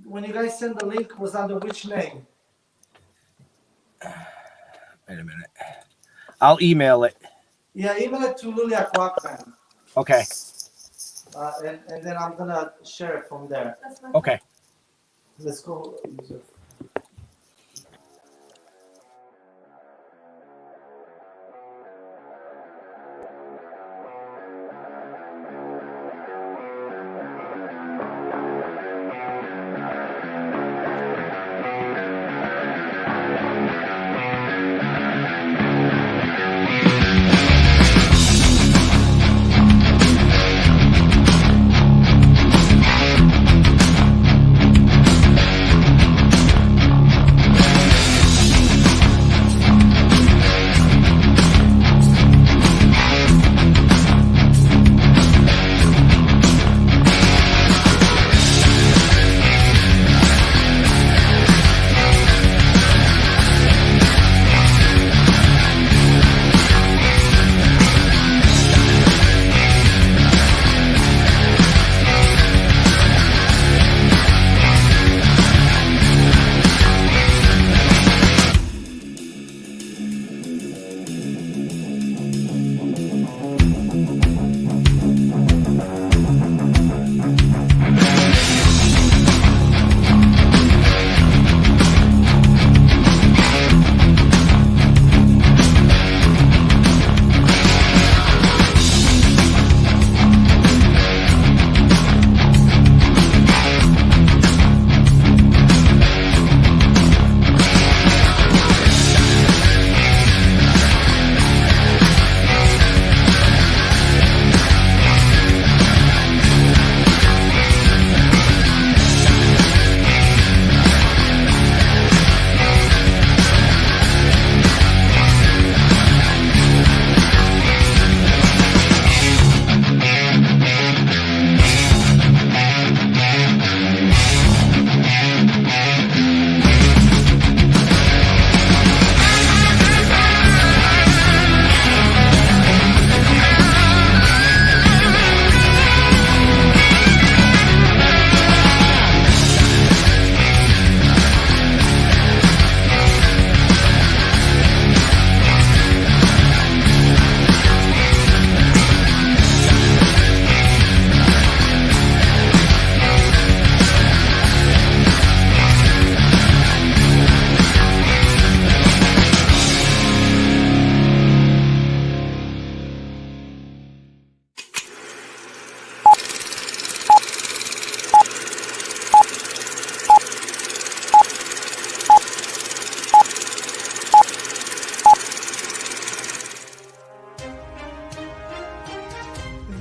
When you guys send the link, was under which name? Wait a minute. I'll email it. Yeah, email it to Liliac Rock Band. Okay. And then I'm gonna share it from there. Okay. Let's go.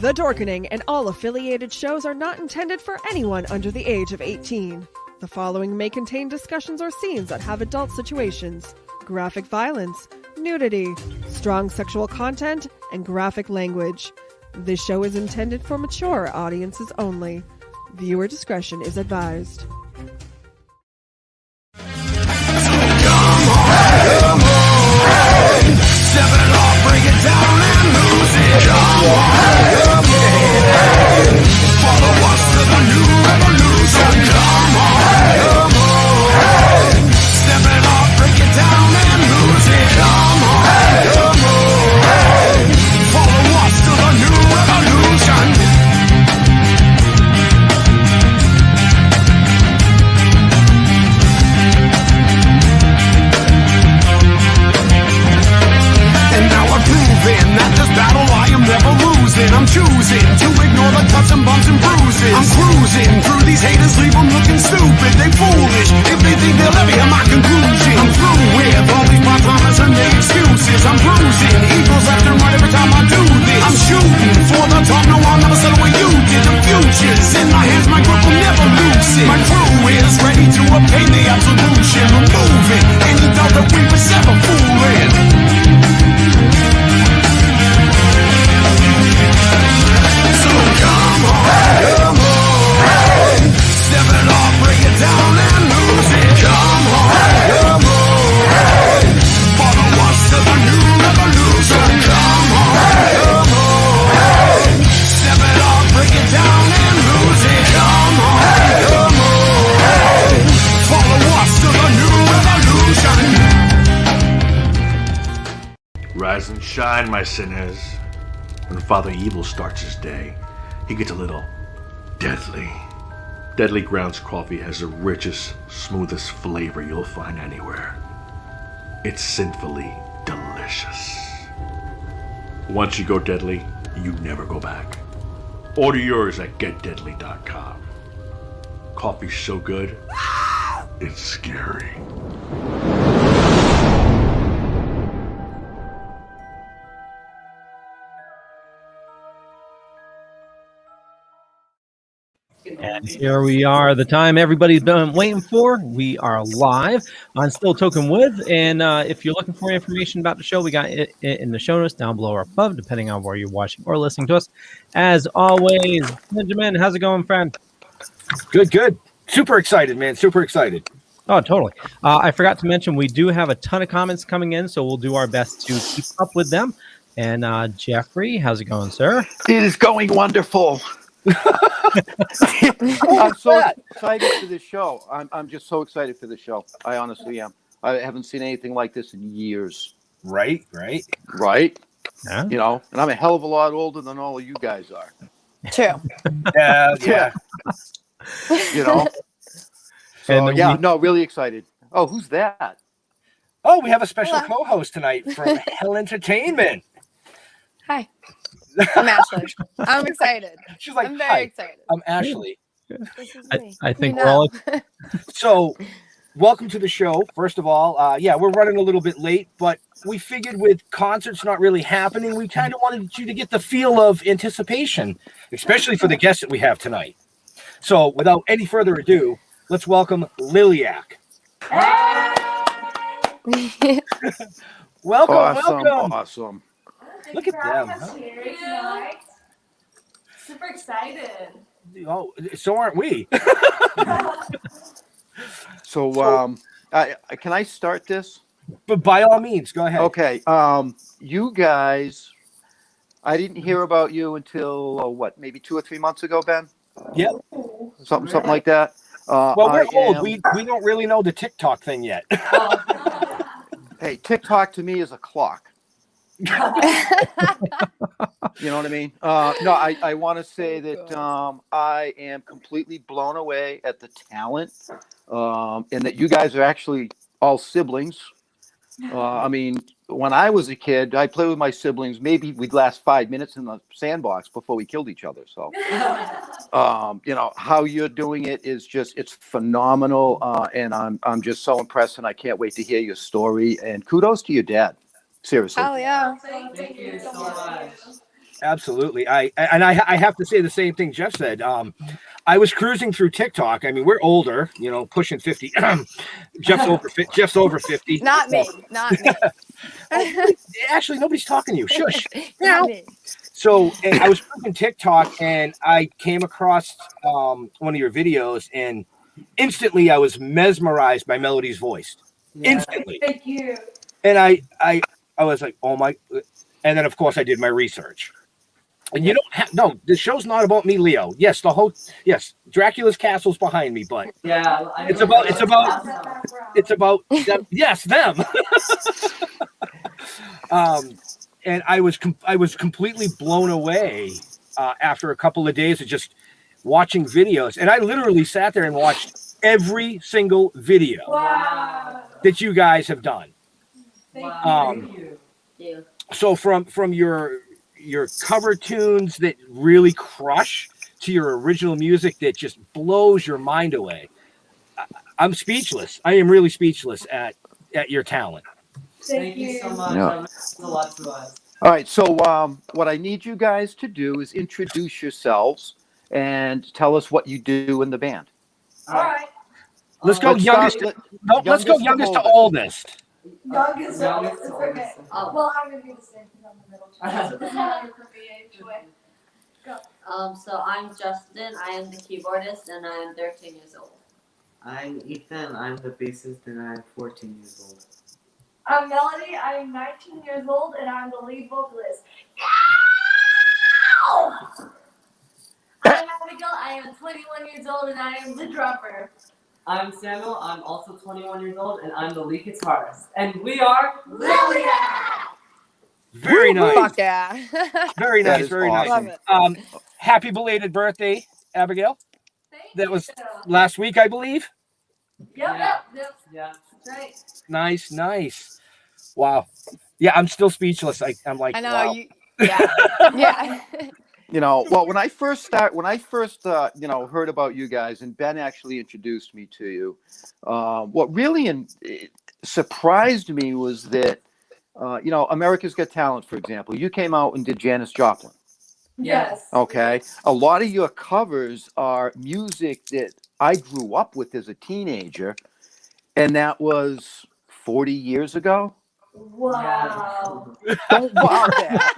The Dorkening and all affiliated shows are not intended for anyone under the age of 18. The following may contain discussions or scenes that have adult situations, graphic violence, nudity, strong sexual content, and graphic language. This show is intended for mature audiences only. Viewer discretion is advised. Step it off, break it down and lose it. Come on, follow us to the new revolution. Come on, step it off, break it down and lose it. Come on, follow us to the new revolution. That this battle I am never losing. I'm choosing to ignore the cuts and bumps and bruises. I'm cruising through these haters, leave them looking stupid. They foolish if they think they'll ever hear my conclusion. I'm through with all these promises and their excuses. I'm bruising eagles left and right every time I do this. I'm shooting for the top, no I'll never settle where you did. The future's in my hands, my grip will never loosen. My crew is ready to obtain the absolution. Removing any doubt that we was ever fooling. Come on, step it off, break it down and lose it. Come on, follow us to the new revolution. Come on, step it off, break it down and lose it. Shine, my sinners. When Father Evil starts his day, he gets a little deadly. Deadly Grounds coffee has the richest, smoothest flavor you'll find anywhere. It's sinfully delicious. Once you go deadly, you never go back. Order yours at getdeadly.com. Coffee's so good, it's scary. And here we are, the time everybody's been waiting for. We are live on Still Toking With. And if you're looking for information about the show, we got it in the show notes down below or above, depending on where you're watching or listening to us. As always, Benjamin, how's it going, friend? Good, good. Super excited, man. Super excited. Oh, totally. I forgot to mention, we do have a ton of comments coming in, so we'll do our best to keep up with them. And Jeffrey, how's it going, sir? It is going wonderful. I'm so excited for this show. I'm just so excited for the show. I honestly am. I haven't seen anything like this in years. Right. Yeah. You know, and I'm a hell of a lot older than all of you guys are. True. Yeah. You know. So And yeah, no, really excited. Oh, who's that? Oh, we have a special co-host tonight from Hell Entertainment. Hi. I'm Ashley. I'm excited. She's like, I'm very hi, excited. I'm Ashley. This is me. I think You we're all know. So, welcome to the show. First of all, yeah, we're running a little bit late, but we figured with concerts not really happening, we kind of wanted you to get the feel of anticipation, especially for the guests that we have tonight. So, without any further ado, let's welcome Liliac. Welcome, welcome. Awesome. Look at them. Huh? Super excited. Oh, so aren't we? So, can I start this? But by all means, go ahead. Okay. You guys, I didn't hear about you until maybe 2 or 3 months ago, Ben? Yep. Something like that. Well, we're old. We don't really know the TikTok thing yet. Hey, TikTok to me is a clock. You know what I mean? No, I want to say that I am completely blown away at the talent, and that you guys are actually all siblings. I mean, when I was a kid, I played with my siblings. Maybe we'd last 5 minutes in the sandbox before we killed each other. So, you know, how you're doing it is it's phenomenal, and I'm just so impressed, and I can't wait to hear your story. And kudos to your dad. Seriously. Oh yeah. Thank you so much. Absolutely. I have to say the same thing Jeff said. I was cruising through TikTok. I mean, we're older, you know, pushing 50. Jeff's over 50. Not me. Not me. Actually, nobody's talking to you. Shush. Not me. So I was cruising TikTok and I came across one of your videos, and instantly I was mesmerized by Melody's voice. Yeah. Instantly. Thank you. And I was like, oh my, and then of course I did my research. And you don't have, no, the show's not about me, Leo. Yes, Dracula's castle's behind me, but Yeah, it's about them. Yes, them. And I was completely blown away after a couple of days of just watching videos, and I literally sat there and watched every single video that you guys have done. Thank you. So from your cover tunes that really crush to your original music that just blows your mind away, I'm speechless. I am really speechless at your talent. Thank you so much. Yeah. That means a lot to us. All right. So what I need you guys to do is introduce yourselves and tell us what you do in the band. All right. Let's go youngest. Let's go youngest to oldest. Youngest. Okay. Well, I'm gonna do the same because I'm the middle child. So this is not for me anyway. So I'm Justin. I am the keyboardist, and I'm 13 years old. I'm Ethan. I'm the bassist, and I'm 14 years old. I'm Melody. I'm 19 years old, and I'm the lead vocalist. I'm Abigail. I am 21 years old, and I am the drummer. I'm Samuel. I'm also 21 years old, and I'm the lead guitarist. And we are Liliac! Very nice. Fuck yeah. Very That nice. is Very awesome. nice. Love it. Happy belated birthday, Abigail. Thank That was you. last week, I believe. Yep. Yeah. That's right. Nice, nice. Wow. Yeah, I'm still speechless. I'm like, I know wow. you. Yeah. Yeah. You know, well, when I first heard about you guys, and Ben actually introduced me to you, what really surprised me was that, America's Got Talent, for example, you came out and did Janis Joplin. Yes. Okay. A lot of your covers are music that I grew up with as a teenager, and that was 40 years ago. Wow. Don't wow that.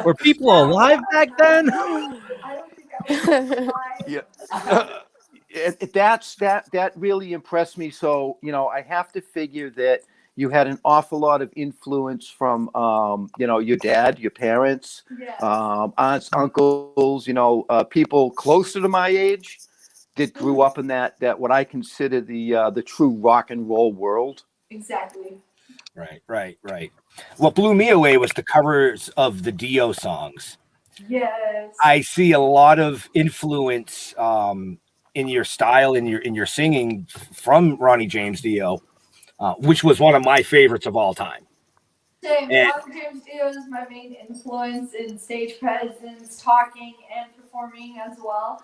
Were people alive back then? I don't think I was alive. Yeah. That really impressed me. So, I have to figure that you had an awful lot of influence from, your dad, your parents, Yes. aunts, uncles, people closer to my age that grew up in that what I consider the true rock and roll world. Exactly. Right. What blew me away was the covers of the Dio songs. Yes. I see a lot of influence in your style, in your singing from Ronnie James Dio, which was one of my favorites of all time. Same. And- Ronnie James Dio is my main influence in stage presence, talking, and performing as well.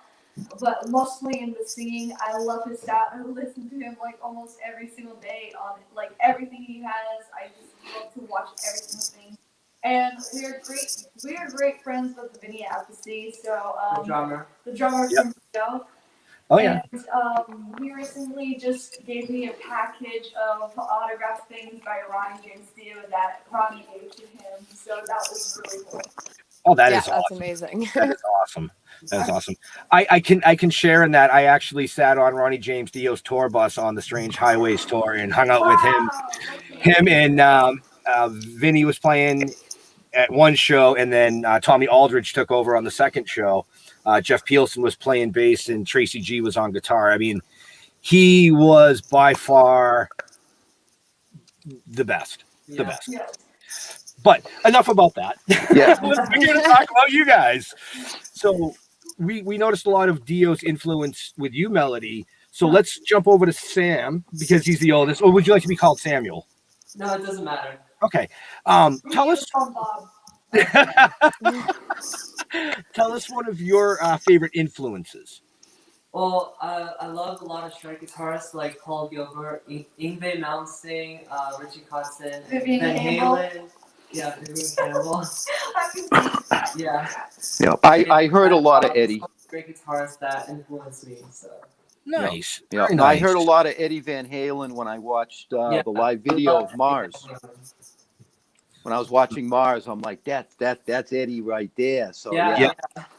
But mostly in the singing. I love his style. I listen to him like almost every single day on like everything he has. I just love to watch every single thing. And we are great friends with Vinny Appice. So The drummer. the drummer Yep. from Dio. Oh yeah. And he recently just gave me a package of autographed things by Ronnie James Dio that Ronnie gave to him. So that was really cool. Oh, that Yeah, is that's awesome. amazing. That is awesome. That is awesome. I can share in that I actually sat on Ronnie James Dio's tour bus on the Strange Highways tour and hung out with him. Him and Vinny was playing at one show, and then Tommy Aldridge took over on the second show. Jeff Peelson was playing bass, and Tracy G was on guitar. I mean, he was by far the best. The best. Yes. But enough about that. Yeah. We're here to talk about you guys. So we noticed a lot of Dio's influence with you, Melody. So let's jump over to Sam because he's the oldest. Or would you like to be called Samuel? No, it doesn't matter. Okay. Tell us. Bob. Tell us one of your favorite influences. Well, I love a lot of strike guitarists like Paul Gilbert, Yngwie Malmsteen, Richie Kotzen, Vivian Van Campbell. Halen. Yeah, Vivian Campbell. Yeah. Yeah. I heard a lot of Eddie. Great guitarists that influenced me. So. Nice. Yeah. Very I nice. heard a lot of Eddie Van Halen when I watched the live video of Mars. When I was watching Mars, I'm like, that's Eddie right there. So Yeah.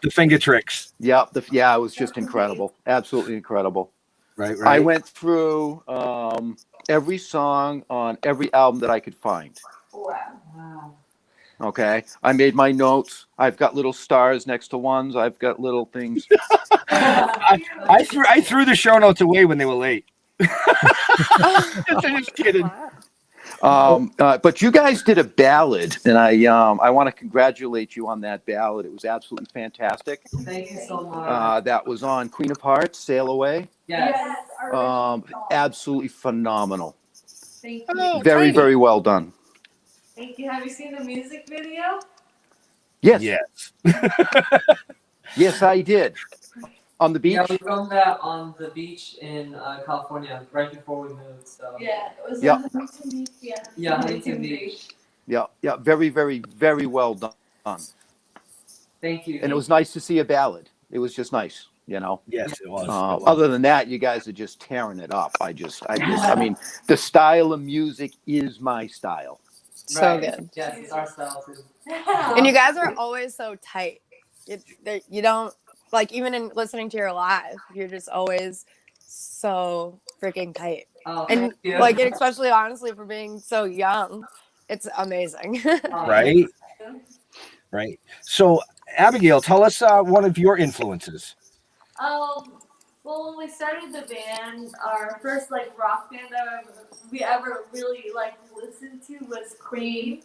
The finger tricks. yeah, it was just incredible, absolutely incredible. Right. I went through every song on every album that I could find. Wow. Okay, I made my notes. I've got little stars next to ones. I've got little things. I threw the show notes away when they were late. Just kidding. But you guys did a ballad, and I want to congratulate you on that ballad. It was absolutely fantastic. Thank you so much. That was on Queen of Hearts, Sail Away. Yes. Absolutely phenomenal. Thank you. Oh, Very, tiny. very well done. Thank you. Have you seen the music video? Yes, Yes. yes, I did. On the beach. Yeah, we filmed that on the beach in California right before we moved. So. Yeah, it was Yeah. on Huntington Beach. Yeah. Yeah, Huntington Beach. Yeah, very, very, very well done. Thank you. And it was nice to see a ballad. It was just nice, Yes, it was. Other than that, you guys are just tearing it up. I mean, the style of music is my style. So good. Yes, it's our style too. And you guys are always so tight. You don't, like, even in listening to your live, you're just always so freaking tight. Oh, And thank you. like, especially honestly for being so young, it's amazing. Right. Right. So, Abigail, tell us one of your influences. Well, when we started the band, our first like rock band that we ever really like listened to was Queen,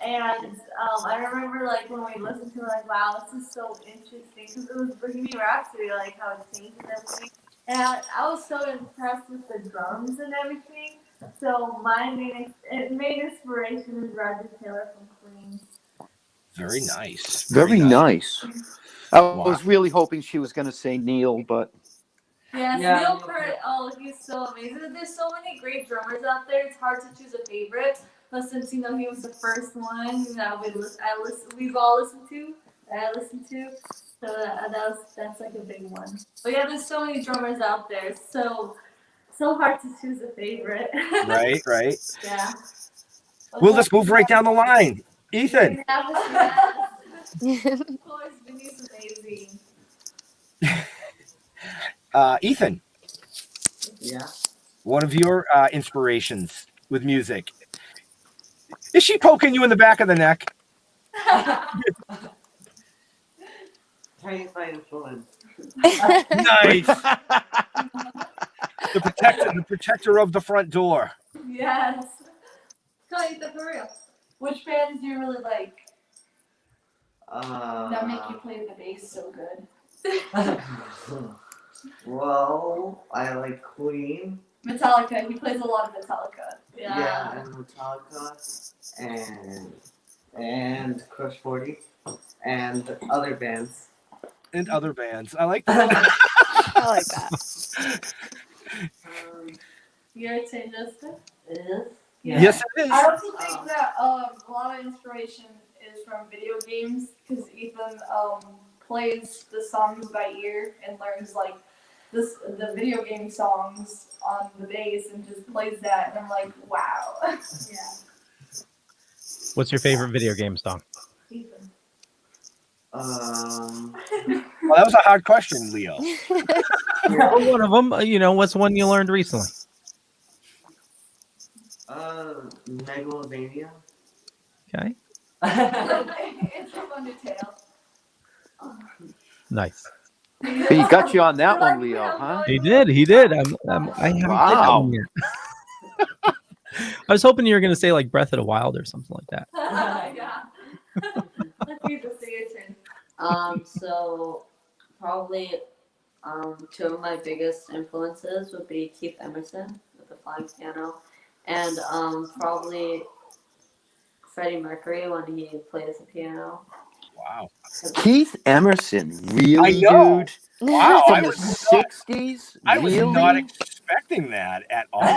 and I remember like when we listened to it, like, wow, this is so interesting because it was Bohemian Rhapsody, like how it changed and everything, and I was so impressed with the drums and everything. So my main inspiration is Roger Taylor from Queen. Very nice. Very nice. I Wow. was really hoping she was going to say Neil, but Yes, Yeah, Neil Neil Peart. Oh, he's so amazing. There's so many great drummers out there. It's hard to choose a favorite. But since he was the first one that we've all listened to, that I listened to, so that's like a big one. But yeah, there's so many drummers out there. So hard to choose a favorite. Right. Yeah. Well, let's move right down the line. Ethan. Of course, Vinny's amazing. Ethan. Yeah. One of your inspirations with music. Is she poking you in the back of the neck? Trying to find influence. Nice. The protector of the front door. Yes. Tell you for real. Which bands do you really like? That make you play the bass so good? Well, I like Queen. Metallica. He plays a lot of Metallica. Yeah, and Metallica, and Crush 40, and other bands. And other bands. I like that. I like that. Your turn, Jessica? It is? Yeah. Yes, it is. I also think that a lot of inspiration is from video games because Ethan plays the songs by ear and learns like the video game songs on the bass and just plays that, and I'm like, wow. Yeah. What's your favorite video game song? Ethan. Well, that was a hard question, Leo. Well, one of them. You know, what's one you learned recently? Megalovania. Okay, It's from Undertale. nice. he got you on that one, Leo, huh? He did. I haven't played that one yet. I was hoping you were going to say like Breath of the Wild or something like that. Yeah. Let's use the your turn. So probably two of my biggest influences would be Keith Emerson with the flying piano, and probably Freddie Mercury when he plays the piano. Wow. Keith Emerson, really, know. dude? Wow. From the 60s? I was Really? not expecting that at all.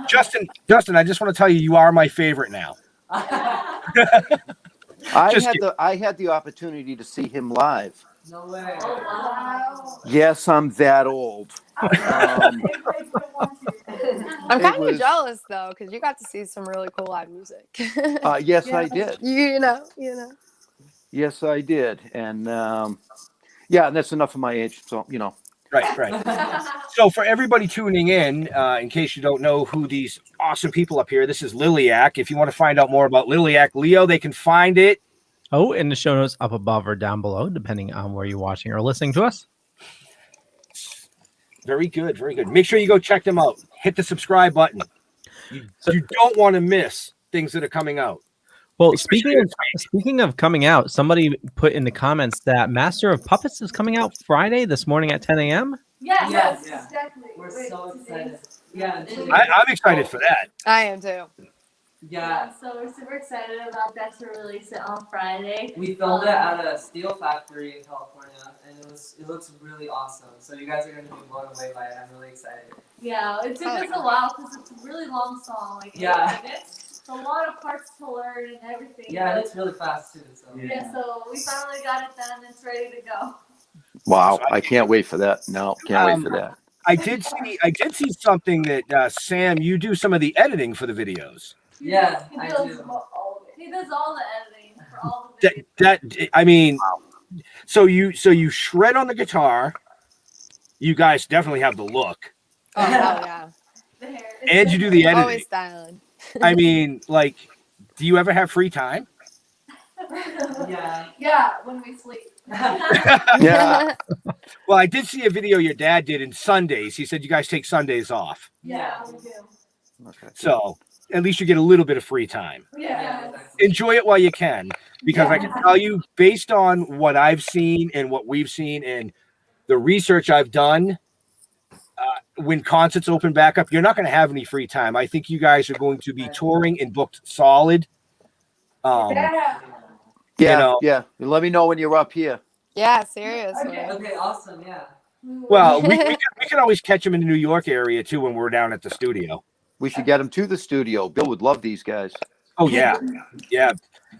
Justin, I just want to tell you, you are my favorite now. I had the opportunity to see him live. No way. Oh, wow. Yes, I'm that old. I'm kind was- of jealous though, because you got to see some really cool live music. Yes, I did. You know. Yes, I did. And yeah, and that's enough of my age. So, you know. Right. So for everybody tuning in case you don't know who these awesome people up here, this is Liliac. If you want to find out more about Liliac, Leo, they can find it. Oh, in the show notes up above or down below, depending on where you're watching or listening to us. Very good. Very good. Make sure you go check them out. Hit the subscribe button. You don't want to miss things that are coming out. Well, speaking of coming out, somebody put in the comments that Master of Puppets is coming out Friday this morning at 10 a.m. Yes, Yeah. exactly. We're Wait, so today. excited. Yeah. I'm excited for that. I am too. Yeah. So we're super excited about that to release it on Friday. We filmed it at a steel factory in California, and it looks really awesome. So you guys are gonna be blown away by it. I'm really excited. Yeah, it took us a while because it's a really long song, like 8 Yeah. minutes. It's a lot of parts to learn and everything. Yeah, and but it's really fast too. So. yeah, so we finally got it done. It's ready to go. Wow, I can't wait for that. No, can't wait for that. I did see something that Sam, you do some of the editing for the videos. Yeah, He I does do. all of it. He does all the editing for all the videos. That I mean, so you shred on the guitar. You guys definitely have the look, Oh hell yeah. The hair. and you do the editing. Always styling. I mean, like, do you ever have free time? Yeah. Yeah, when we sleep. Yeah. Well, I did see a video your dad did in Sundays. He said you guys take Sundays off. Yeah, we do. Okay. So at least you get a little bit of free time. Yeah. Enjoy it while you can, because I can tell you, based on what I've seen and what we've seen and the research I've done, when concerts open back up, you're not going to have any free time. I think you guys are going to be touring and booked solid. Yeah. Yeah, You know. yeah. Let me know when you're up here. Yeah, seriously. Okay, awesome. Yeah. Well, we can always catch them in the New York area too when we're down at the studio. We should get them to the studio. Bill would love these guys. Oh yeah, yeah.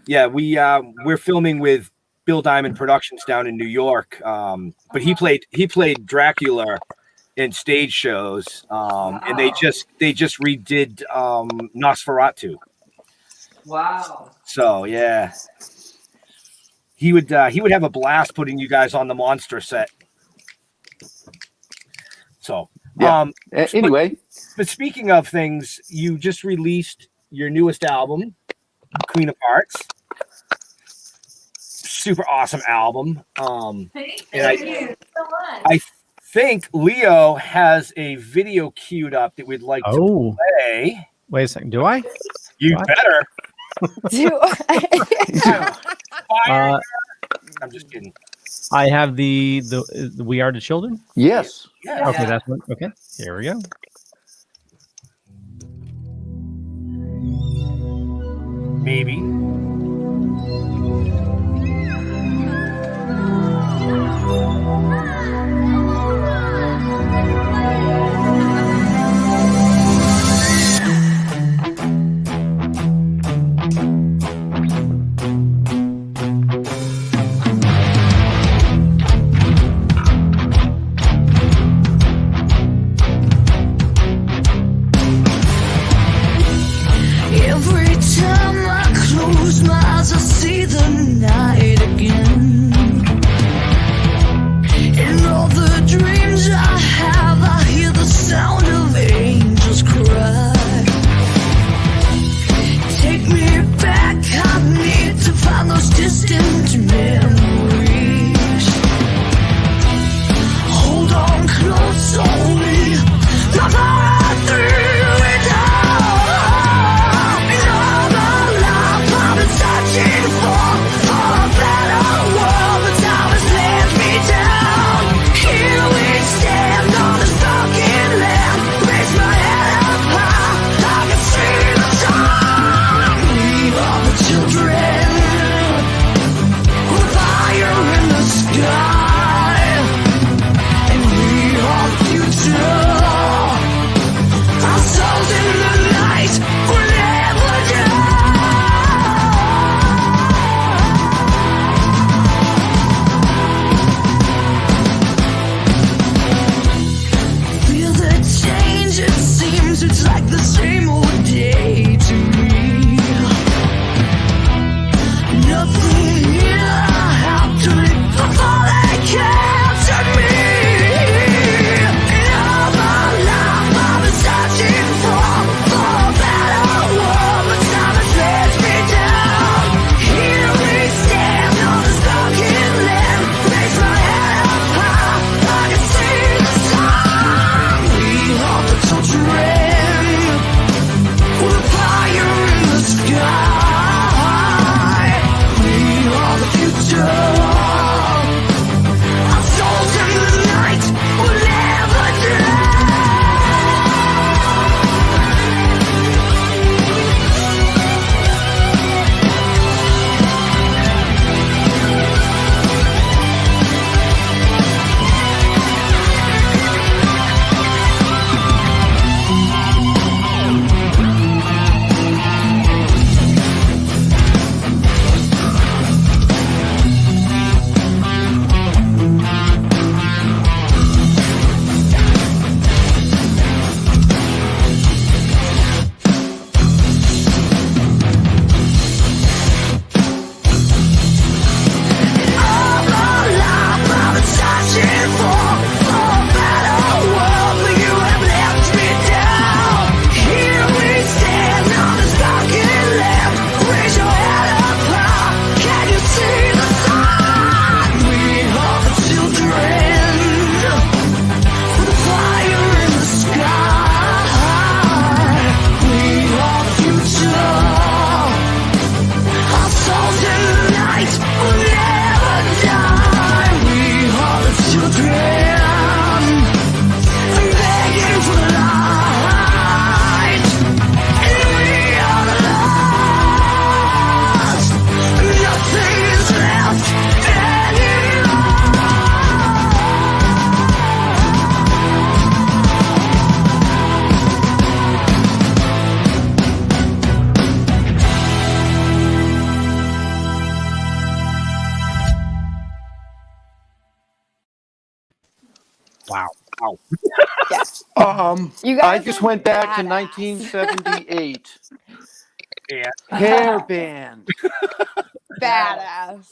We're filming with Bill Diamond Productions down in New York. But he played Dracula in stage shows, and they just redid Nosferatu. Wow. So yeah, he would have a blast putting you guys on the monster set. So Yeah. Anyway, but speaking of things, you just released your newest album, Queen of Hearts. Super awesome album. Thank And you so much. I think Leo has a video queued up that we'd like to play. Wait a second. Do I? You What? better. Uh, I'm just kidding. I have the We Are the Children. yes. Yeah. Okay, that's one. Okay, here we go. Maybe. Every time I close Wow. You guys I just are went back to badass. 1978. Yeah. Hair band. Badass.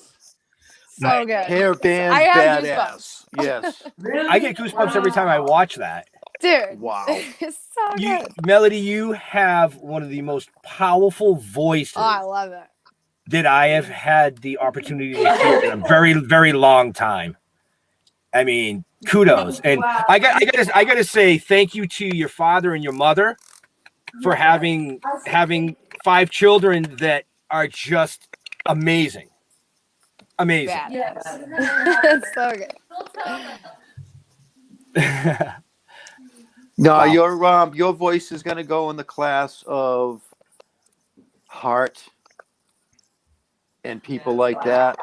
So Right. good. Hair band I have badass. Yes. Really? I get goosebumps every time I watch that. Dude. Wow. It's so You, good. Melody, you have one of the most powerful voices Oh, I love it. that I have had the opportunity to hear in a very, very long time. I mean, kudos. And Wow. I gotta say thank you to your father and your mother for having 5 children that are just amazing. Amazing. Badass. Yes. It's so good. No, Wow. your voice is gonna go in the class of Heart and people like that.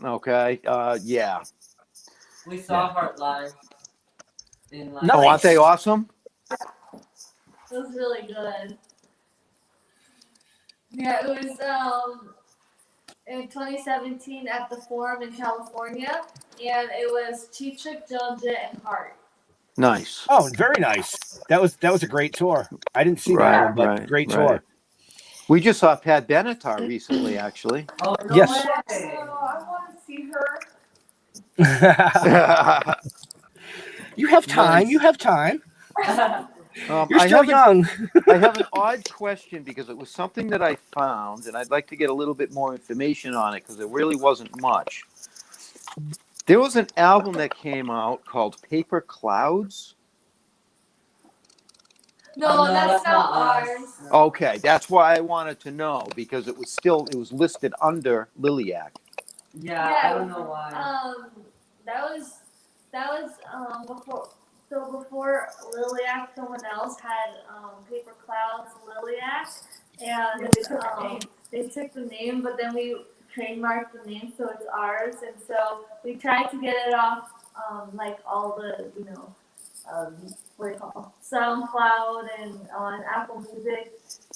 Okay. Yeah. We saw Heart live. In like, Nice. Oh, aren't they awesome? It was really good. Yeah, it was in 2017 at the Forum in California, and it was Cheap Trick, Joan Jett, and Hart. Nice. Oh, very nice. That was a great tour. I didn't see that one, but great tour. We just saw Pat Benatar recently, actually. oh, no Yes. way. I want to see her. You have time. Nice. You have time. You're I still have young. I have an odd question because it was something that I found, and I'd like to get a little bit more information on it because it really wasn't much. There was an album that came out called Paper Clouds. No, No, that's that's not not us. ours. Okay, that's why I wanted to know because it was listed under Liliac. Yeah, I don't know why. That was before. So before Liliac, someone else had Paper Clouds Liliac, and they took the name, but then we trademarked the name, so it's ours. And so we tried to get it off, like all the what do you call it? SoundCloud and on Apple Music,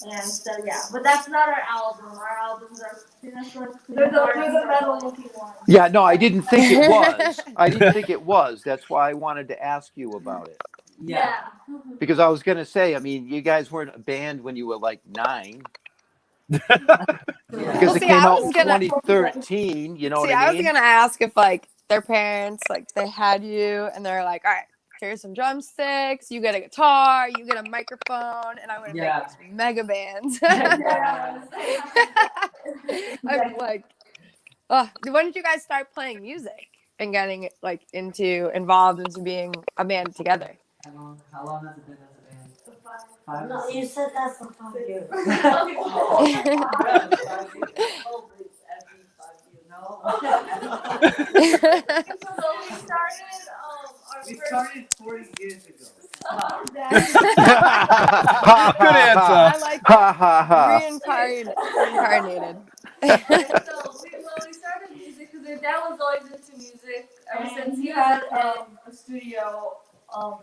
and so yeah. But that's not our album. Our albums are there's a metal looking one. Yeah, no, I didn't think it was. I didn't think it was. That's why I wanted to ask you about it. Yeah. Because I was going to say, I mean, you guys weren't a band when you were like 9. Because Well, it see, came I out was in gonna- 2013, you know See, what I I mean? was gonna ask if like their parents, like they had you and they're like, all right, here's some drumsticks, you get a guitar, you get a microphone, and I'm gonna Yeah. make this mega band. Yes. I'm like, when did you guys start playing music and getting like involved into being a band together? How long has it been as a band? 5 No, you said that's the 5 years. We started 40 years ago. Good answer. I like Ha ha ha. reincarnated. So we started music because their dad was always into music ever And since he he had was a studio.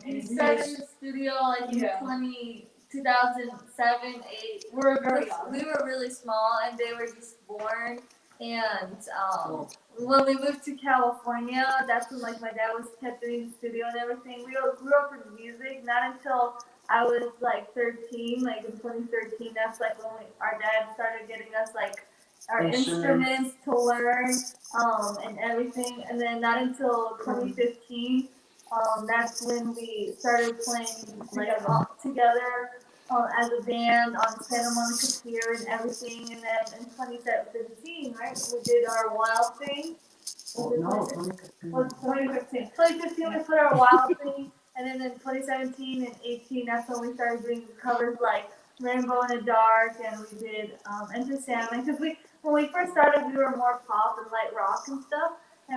he started in the studio like in 2007, 8. We were very young. We were really small and they were just born. And when we moved to California, that's when like my dad was kept doing the studio and everything. We all grew up in music, not until I was like 13, like in 2013. That's like when our dad started getting us like our instruments to learn and everything. And then not until 2015, that's when we started playing like all together. As a band on Santa Monica Pier and everything, and then in 2017, right, we did our Wild Thing. No, 2015. 2015 we put our Wild Thing, and then in 2017 and 18, that's when we started doing covers like Rainbow in the Dark, and we did Enter Sandman. Because when we first started, we were more pop and light rock and stuff.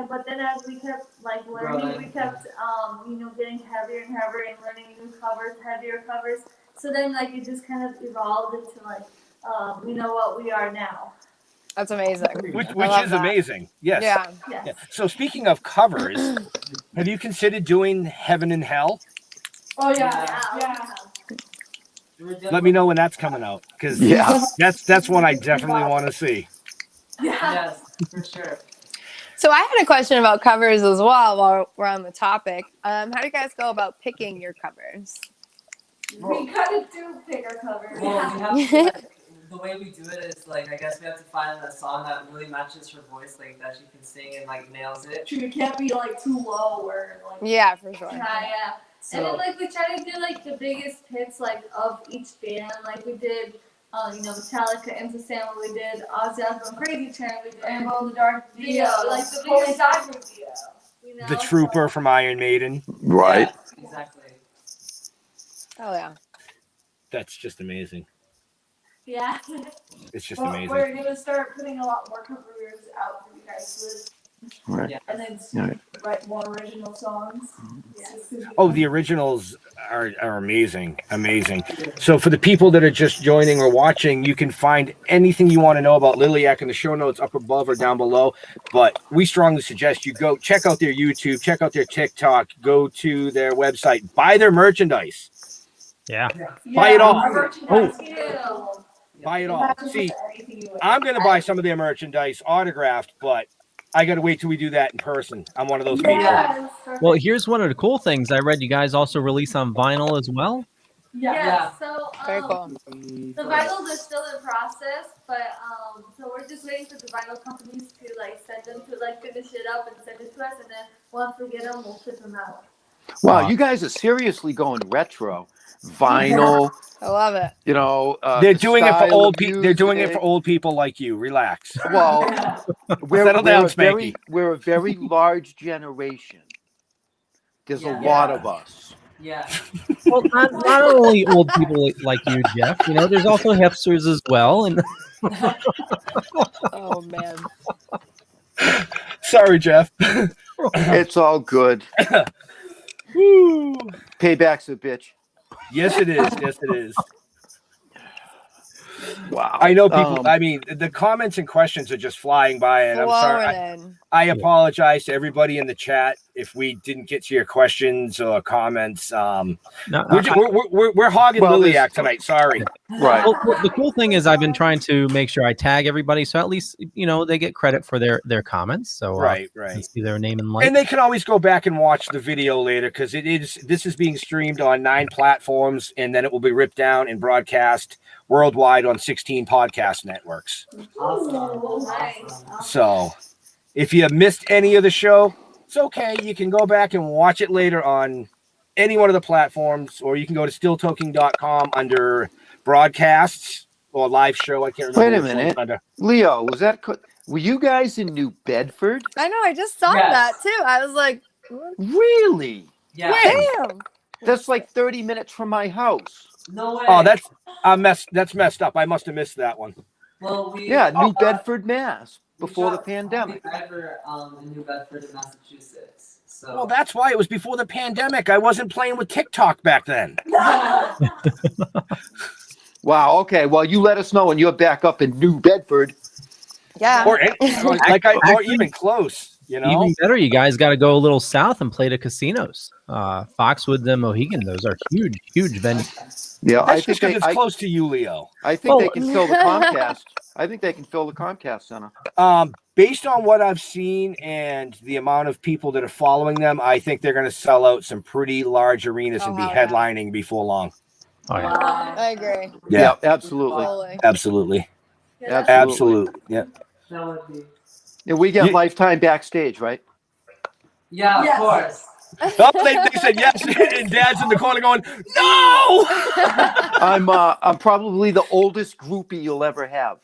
But then as we kept like learning, we kept getting heavier and heavier and learning new covers, heavier covers. So then like it just kind of evolved into like what we are now. That's amazing. Which I love is that. amazing. Yes. Yeah. Yeah. So speaking of covers, have you considered doing Heaven and Hell? Oh yeah. Let me know when that's coming out because that's one I definitely want to see. Yes, for sure. So I had a question about covers as well while we're on the topic. How do you guys go about picking your covers? We kind of do pick our covers. Well, we have to, like, the way we do it is like I guess we have to find a song that really matches her voice, like that she can sing and like nails it. True, it can't be like too low or like. Yeah, for sure. Yeah. So, And then like we try to do like the biggest hits like of each band. Like we did, Metallica, Into Sandal. We did Ozzy Osbourne, Crazy Train. We did Rainbow in the Dark video, like the biggest diver video. You know? The Trooper from Iron Maiden. Right. yeah, exactly. Oh yeah. That's just amazing. Yeah. It's just Well, amazing. we're gonna start putting a lot more covers out for you guys to listen, Right. Yeah. and then Right. write more original songs. Yeah. Oh, the originals are amazing. Amazing. So for the people that are just joining or watching, you can find anything you want to know about Liliac in the show notes up above or down below. But we strongly suggest you go check out their YouTube, check out their TikTok, go to their website, buy their merchandise. Yeah. Buy it all. Our merchandise too. Buy it It all. matches See, everything you wear. I'm going to buy some of their merchandise autographed, but I got to wait till we do that in person. I'm one of those people. Yes. Well, here's one of the cool things I read. You guys also release on vinyl as well. Yeah. So Very cool. the vinyls are still in process, but so we're just waiting for the vinyl companies to like send them to like finish it up and send it to us, and then once we get them, we'll ship them out. Wow, you guys are seriously going retro. Vinyl, I love it. They're the doing it for style old of people. They're doing it music. for old people like you. Relax. Well, Settle down, we're a very large generation. There's a Yeah. lot of us. Yeah. Well, not only old people like you, Jeff. There's also hipsters as well. And Oh man. Sorry, Jeff. It's all good. Woo. Payback's a bitch. Yes, it is. Yes, it is. Wow. I know people. I mean, the comments and questions are just flying by, and I'm sorry. Flowing I apologize to everybody in the chat if we didn't get to your questions or comments. no, We're hogging Well, Liliac there's- tonight. Sorry. Right. well, the cool thing is I've been trying to make sure I tag everybody, so at least they get credit for their comments. So Right. you see their name and like. And they can always go back and watch the video later because this is being streamed on 9 platforms, and then it will be ripped down and broadcast worldwide on 16 podcast networks. Awesome. Nice. So if you missed any of the show, it's okay. You can go back and watch it later on any one of the platforms, or you can go to stilltoking.com under broadcasts or live show. I can't remember. Wait a which one minute. under. Leo, were you guys in New Bedford? I know. I just saw Yes. that too. I was like, Really? Yeah. damn. That's like 30 minutes from my house. No way. Oh, that's messed up. I must have missed that one. Well, we Yeah, New Bedford, Mass, we before the shot pandemic. Ever in New Bedford, Massachusetts. So. Well, that's why it was before the pandemic. I wasn't playing with TikTok back then. Wow. Okay. Well, you let us know when you're back up in New Bedford. Yeah. Or even close. Even better, you guys got to go a little south and play the casinos. Foxwood, the Mohegan, those are huge venues. Yeah, That's just because it's close to you, Leo. I think they can fill the Comcast. I think they can fill the Comcast Center. Based on what I've seen and the amount of people that are following them, I think they're going to sell out some pretty large arenas and be headlining before long. Oh yeah, I agree. Yeah, absolutely. Totally. Absolutely. Absolutely. Yeah. That would be. And we get lifetime backstage, right? Yeah, Yes. of course. Oh, they said yes, and Dad's in the corner going, "No!" I'm probably the oldest groupie you'll ever have.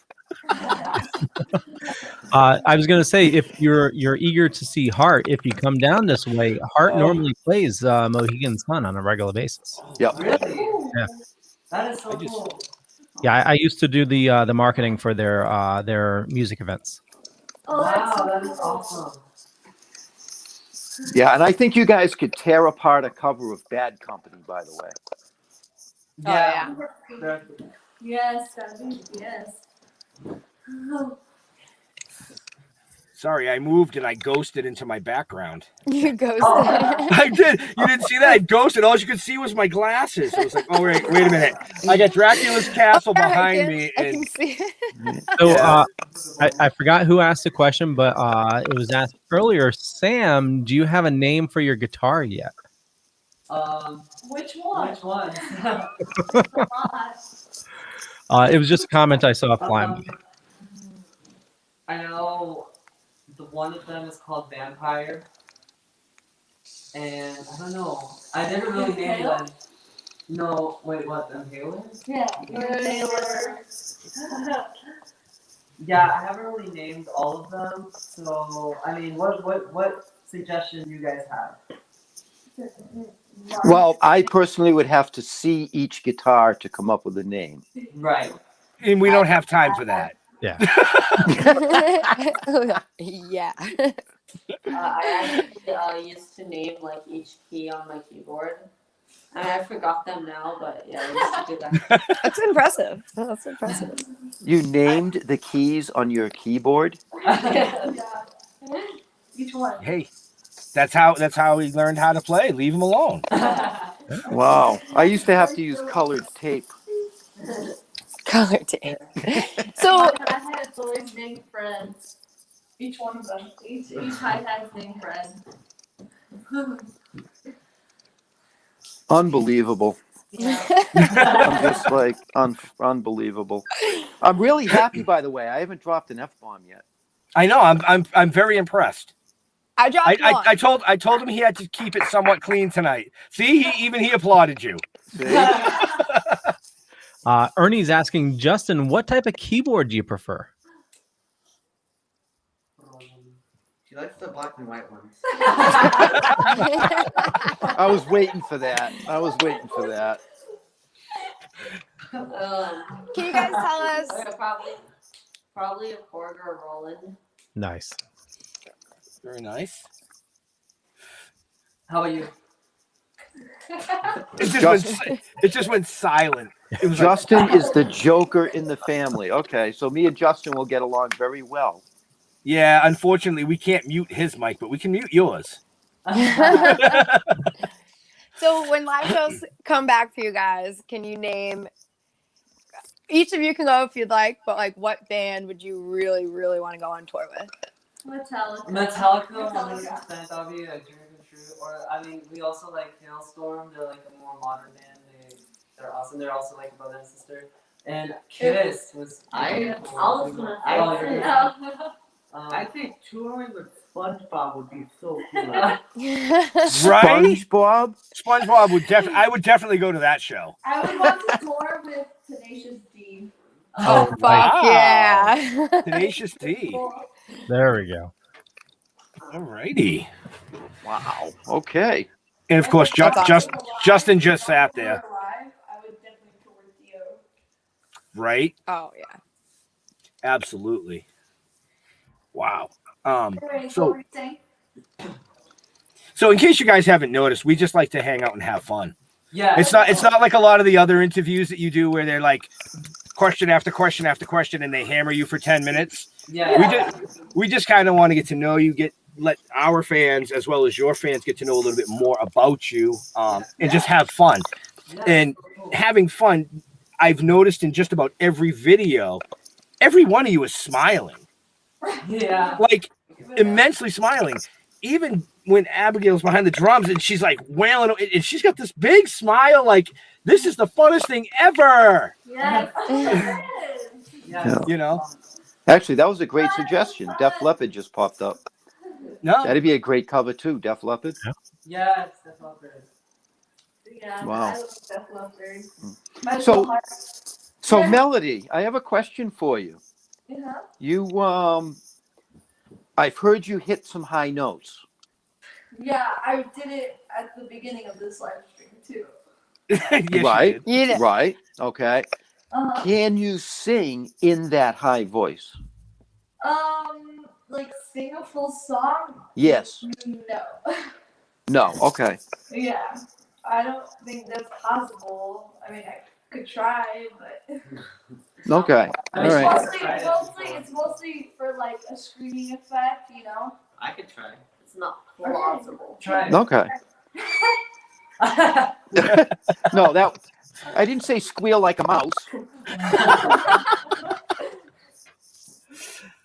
I was going to say, if you're eager to see Hart, if you come down this way, Hart normally plays Mohegan Sun on a regular basis. Yep. Really? Yeah. That is so cool. Yeah, I used to do the marketing for their music events. Oh, that's so Wow, that is cool. awesome. Yeah, and I think you guys could tear apart a cover of Bad Company, by the way. Yeah. Yes, that'd be yes. Sorry, I moved and I ghosted into my background. You ghosted. I did. You didn't see that? I ghosted. All you could see was my glasses. I was like, oh, wait a minute. I got Dracula's castle behind me. I And can see it. So Yeah. I forgot who asked the question, but it was asked earlier. Sam, do you have a name for your guitar yet? Which one? Which one? It was just a comment I saw flying by. I know the one of them is called Vampire. And I don't know. I never really named them. No, wait, what? Inhaler? Yeah, Inhaler. Yeah, I haven't really named all of them. So, I mean, what suggestions do you guys have? Well, I personally would have to see each guitar to come up with a name. Right. And we don't have time for that. Yeah. Yeah. I actually used to name like each key on my keyboard. I mean, I forgot them now, but yeah, I used to do that. That's impressive. That's impressive. You named the keys on your keyboard? Yeah. Each one. Hey, that's how he learned how to play. Leave him alone. Wow. I used to have to use colored tape. Color tape. So I had boys named Fred. Each one of them. Each high hat named Fred. Unbelievable. I'm just like unbelievable. I'm really happy, by the way. I haven't dropped an F-bomb yet. I know. I'm very impressed. I dropped one. I told him he had to keep it somewhat clean tonight. See, he applauded you. See? Ernie's asking, Justin, what type of keyboard do you prefer? She likes the black and white ones. I was waiting for that. Can you guys tell us? Probably a Korg or a Roland. Nice. Very nice. How about you? It just went silent. It was Justin is the joker in the family. Okay, so me and Justin will get along very well. Yeah, unfortunately, we can't mute his mic, but we can mute yours. So when live shows come back for you guys, can you name? Each of you can go if you'd like, but like, what band would you really, really want to go on tour with? Metallica, 100%. That'll be a dream come true. Or I mean, we also like Hailstorm. They're like a more modern band. They're awesome. They're also like a brother and sister. And Kiss was. I think touring with SpongeBob would be so cool. Right? SpongeBob would I would definitely go to that show. I would want to tour with Tenacious D. Oh, fuck wow. yeah. Tenacious D. There we go. Alrighty. Wow. Okay. And of course, Justin just sat there. I would definitely tour with Dio. Right? Oh yeah. Absolutely. Wow. So in case you guys haven't noticed, we just like to hang out and have fun. Yeah. It's not like a lot of the other interviews that you do where they're like question after question after question and they hammer you for 10 minutes. Yeah. We just kind of want to get to know you, let our fans as well as your fans get to know a little bit more about you, and just have fun. And having fun, I've noticed in just about every video, every one of you is smiling. Yeah. Like immensely smiling. Even when Abigail's behind the drums and she's like wailing, and she's got this big smile, like this is the funnest thing ever. Yes. Yeah. You know. Actually, that was a great suggestion. Def Leppard just popped up. No. That'd be a great cover too, Def Leppard. Yeah, it's Def Leppard. Yeah. Wow. I love Def Leppard. So Melody, I have a question for you. Yeah. You I've heard you hit some high notes. Yeah, I did it at the beginning of this live stream too. Yes, right. You did. Right. Okay. Can you sing in that high voice? Like sing a full song? Yes. No. No. Okay. Yeah. I don't think that's possible. I mean, I could try, but Okay. I All mean, right. It's mostly for like a screaming effect, you know. I could try. It's not plausible. Try it. Okay. No, that I didn't say squeal like a mouse.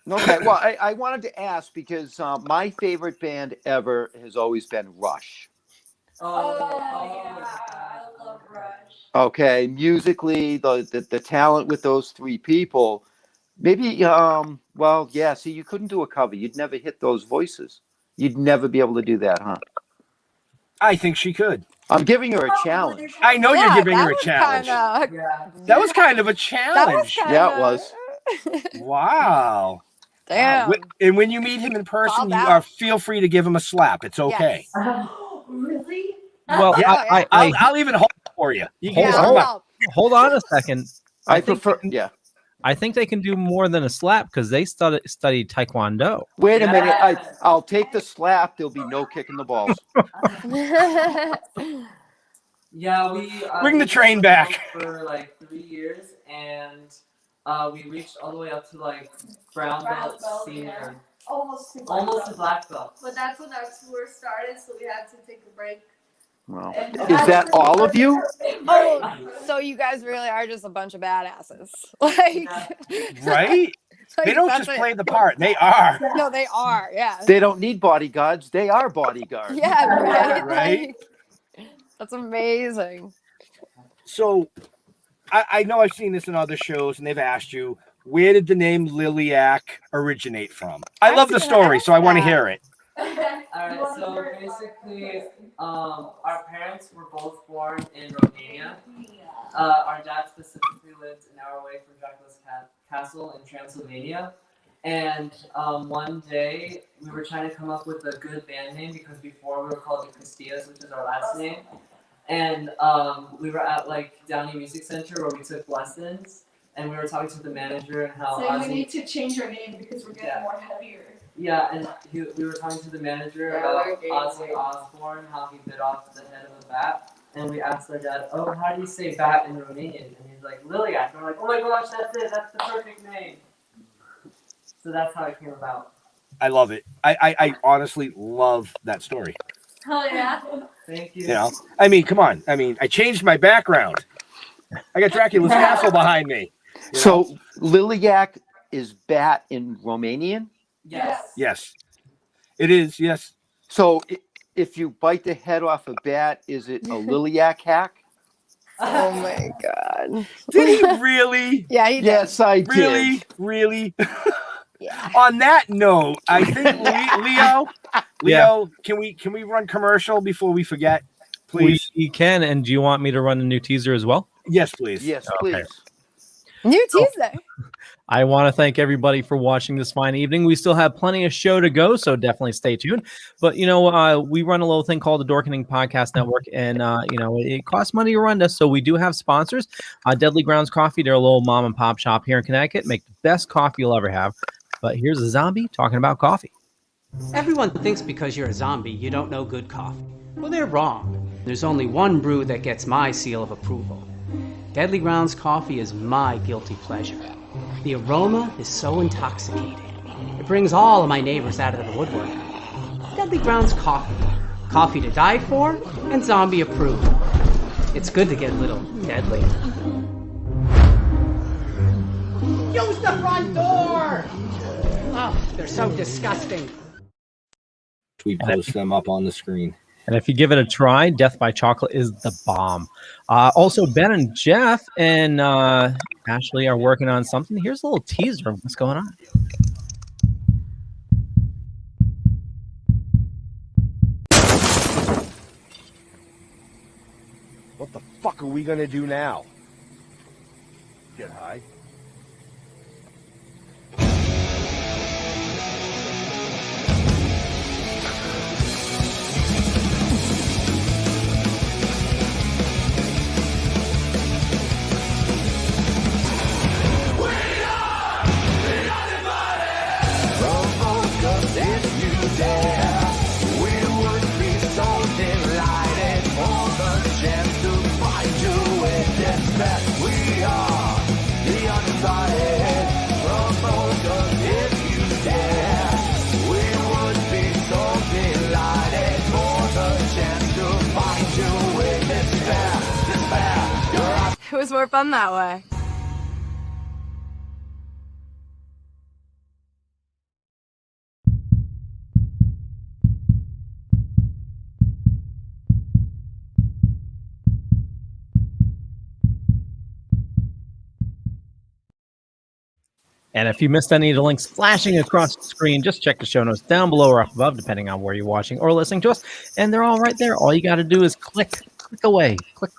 Okay. Well, I wanted to ask because my favorite band ever has always been Rush. Oh yeah, I love Rush. Okay, musically, the talent with those three people, maybe well, yeah, see, you couldn't do a cover. You'd never hit those voices. You'd never be able to do that, huh? I think she could. I'm giving her a challenge. I know you're giving her a challenge. That was kind of a challenge. Yeah, it was. Wow. Damn. And when you meet him in person, Called you out. feel free to give him a slap. It's okay. Really? Well, Yeah, I'll even hold it for you. You can Hold just on. come up. Hold on a second. I think prefer, they can- yeah. I think they can do more than a slap because they studied Taekwondo. Wait a minute. I'll take the slap. There'll be no kicking the balls. Yeah, we Bring the train back. for like 3 years, and we reached all the way up to like brown belt, senior, Almost to almost to black belt. But that's when our tour started, so we had to take a break. Well, And is that all of you? Oh, so you guys really are just a bunch of badasses. Like, Right? like, They don't that's just it. play the part. They are. No, they are. Yeah. They don't need bodyguards. They are bodyguards. Yeah. Right. Right? Like, that's amazing. So I know I've seen this in other shows, and they've asked you, where did the name Liliac originate from? I love the story, so I want to hear it. Alright, so basically, our parents were both born in Romania. Our dad specifically lived an hour away from Dracula's castle in Transylvania. And one day, we were trying to come up with a good band name because before we were called the Cristeas, which is our last name. And we were at like Downey Music Center where we took lessons. And we were talking to the manager and how So we Ozzy... need to change our name because we're getting more heavier. Yeah, and we were talking to the manager Yeah, about we're getting Ozzy Osbourne, how he bit off the head of a bat. And we asked our dad, oh, how do you say bat in Romanian? And he's like, Liliac. And we're like, oh my gosh, that's it. That's the perfect name. So that's how it came about. I love it. I honestly love that story. Hell yeah. Thank you. You know, I mean, come on. I mean, I changed my background. I got Dracula's castle behind me. You know? So Liliac is bat in Romanian? Yes. Yes, it is. Yes. So if you bite the head off a bat, is it a Liliac hack? Oh my god. Did he really? Yeah, he did. Yes, I did. Really? Really? Yeah. On that note, I think Leo, can we run commercial before we forget, please? You can. And do you want me to run a new teaser as well? Yes, please. Yes, Okay. please. New Tuesday. I want to thank everybody for watching this fine evening. We still have plenty of show to go, so definitely stay tuned. But, you know, we run a little thing called the Dorkening Podcast Network, and, you know, it costs money to run this, so we do have sponsors. Deadly Grounds Coffee, they're a little mom and pop shop here in Connecticut. Make the best coffee you'll ever have. But here's a zombie talking about coffee. Everyone thinks because you're a zombie, you don't know good coffee. Well, they're wrong. There's only one brew that gets my seal of approval. Deadly Grounds coffee is my guilty pleasure. The aroma is so intoxicating. It brings all of my neighbors out of the woodwork. Deadly Grounds coffee. Coffee to die for and zombie approved. It's good to get a little deadly. Use the front door! Oh, they're so disgusting. We post them up on the screen. And if you give it a try, Death by Chocolate is the bomb. Also, Ben and Jeff and Ashley are working on something. Here's a little teaser of what's going on. What the fuck are we gonna do now? Get high. We are the underdog. always more fun that way. And if you missed any of the links flashing across the screen, just check the show notes down below or up above, depending on where you're watching or listening to us. And they're all right there. All you got to do is click away. Click.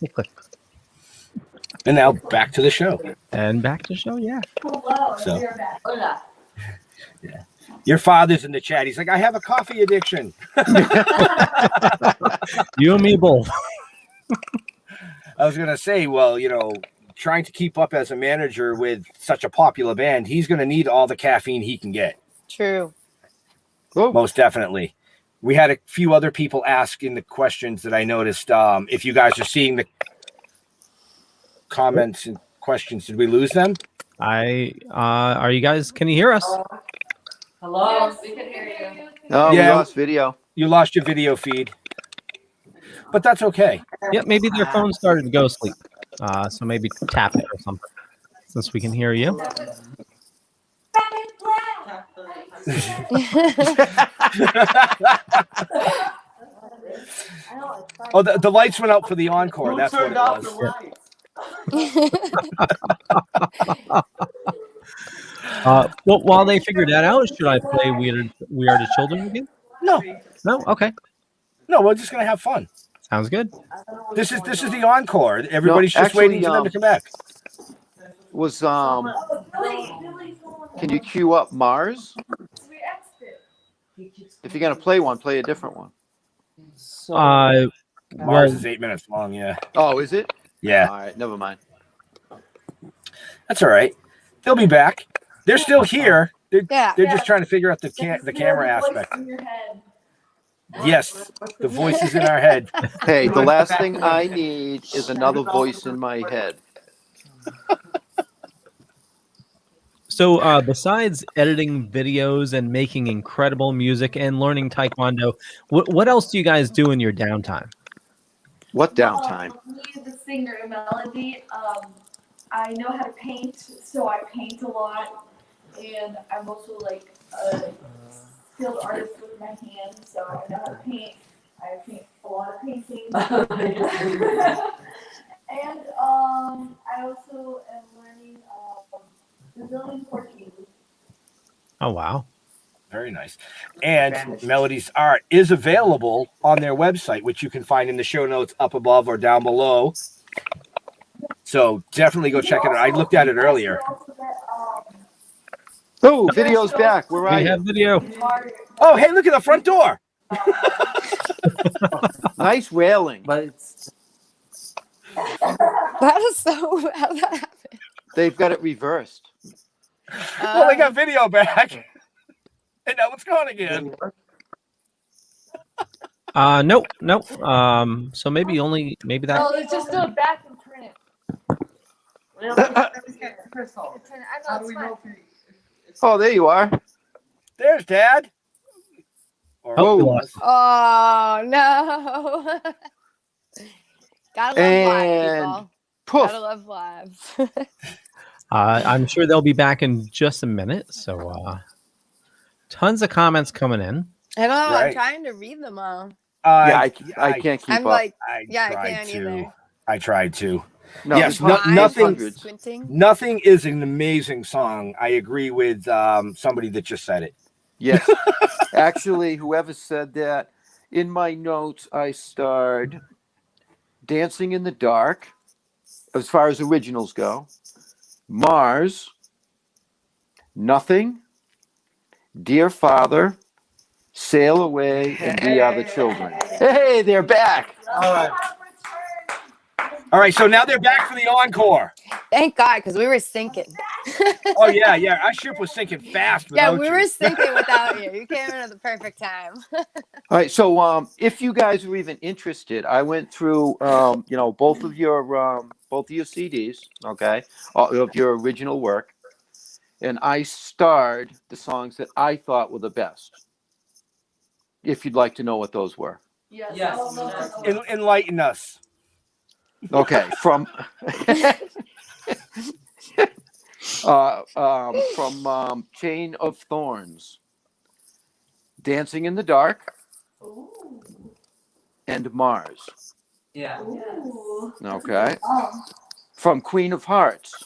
And now back to the show. And back to the show, yeah. Hello, So. you're back. Hola. Yeah. Your father's in the chat. He's like, I have a coffee addiction. You and me both. I was going to say, well, trying to keep up as a manager with such a popular band, he's going to need all the caffeine he can get. True. Most definitely. We had a few other people ask in the questions that I noticed. If you guys are seeing the comments and questions, did we lose them? Are you guys, can you hear us? Hello. Yes, we can hear you. No, Yeah. we lost video. You lost your video feed, but that's okay. Yep, maybe their phone started to go sleep. So maybe tap it or something, since we can hear you. Oh, the lights went out for the encore. That's what it was. Well, while they figure that out, should I play We Are the Children again? No, Okay. no, we're just gonna have fun. Sounds good. This is the encore. Everybody's No, just waiting for them to come back. Was can you queue up Mars? If you're gonna play one, play a different one. Mars Well, is 8 minutes long. Yeah, Oh, is it? yeah, All right, never mind. that's all right. They'll be back. They're still here. They're just trying to figure out the camera aspect. Yes, the voice is in our head. Hey, the last thing I need is another voice in my head. so besides editing videos and making incredible music and learning Taekwondo, what else do you guys do in your downtime? What downtime? Me, the singer, Melody. I know how to paint, so I paint a lot, and I'm also like a skilled artist with my hands, so I know how to paint. I paint a lot of paintings. And I also am learning Brazilian Portuguese. Oh, wow. Very nice. And Melody's art is available on their website, which you can find in the show notes up above or down below. So definitely go check it out. I looked at it earlier. Oh, video's back. Where are We you? have video. Oh, hey, look at the front door. Nice railing. But it's That is so. How did that happen? They've got it reversed. Well, they got video back. And now it's gone again. Nope. So maybe that. Oh, let's just do it back and turn it. Crystal, Turn it. I how know do it's we know fine. if it's Oh, there you are. There's Dad. Or Oh, we Whoa. lost. Oh no! Gotta love live, And people. poof. Gotta love live. I'm sure they'll be back in just a minute. So tons of comments coming in. I don't know. I'm Right. trying to read them all. Yeah, I can't keep I'm up. like, I yeah, I tried can't to. either. I tried to. No, Yes, it's no- I'm nothing- hundreds. Squinting. Nothing is an amazing song. I agree with somebody that just said it. Yes. Actually, whoever said that, in my notes, I starred Dancing in the Dark, as far as originals go, Mars, Nothing, Dear Father, Sail Away, and We Are the Children. Hey, they're back. all right? All right, so now they're back for the encore. Thank God, because we were sinking. Oh yeah. Our ship was sinking fast Yeah, without we you. wof sinking without you. You came in at the perfect time. All right, so if you guys are even interested, I went through both of your CDs, okay, all of your original work, and I starred the songs that I thought were the best. If you'd like to know what those were. Yes. Yes, I would love to yes. know. Enlighten us. Okay, from Chain of Thorns, Dancing in the Dark, and Mars. Yeah. Ooh. Okay. Oh. From Queen of Hearts,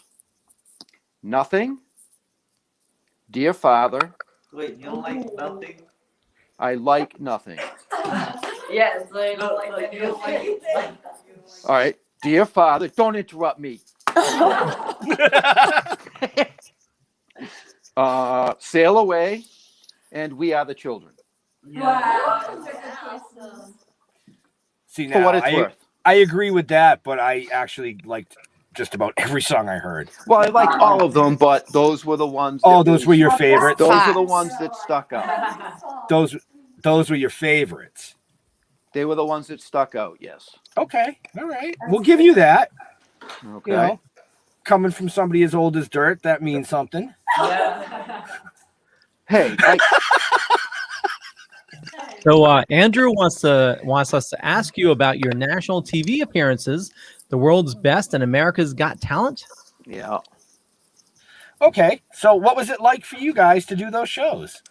Nothing, Dear Father, Wait, you don't like nothing? I Like Nothing. Yes, I don't like Like, that. you don't like it. All right, Dear Father, don't interrupt me. Sail Away, and We Are the Children. Wow. Those are good choices. See, For now, what it's worth. I agree with that, but I actually liked just about every song I heard. Well, I liked all of them, but those were the ones. Oh, that those were your favorites? Those were the Facts. ones that stuck out. Those were your favorites. They were the ones that stuck out. Yes. Okay, all right. We'll give you that. Okay. You know, coming from somebody as old as dirt, that means something. Yeah. Hey, So Andrew wants us to ask you about your national TV appearances, The World's Best and America's Got Talent. yeah. Okay, so what was it like for you guys to do those shows?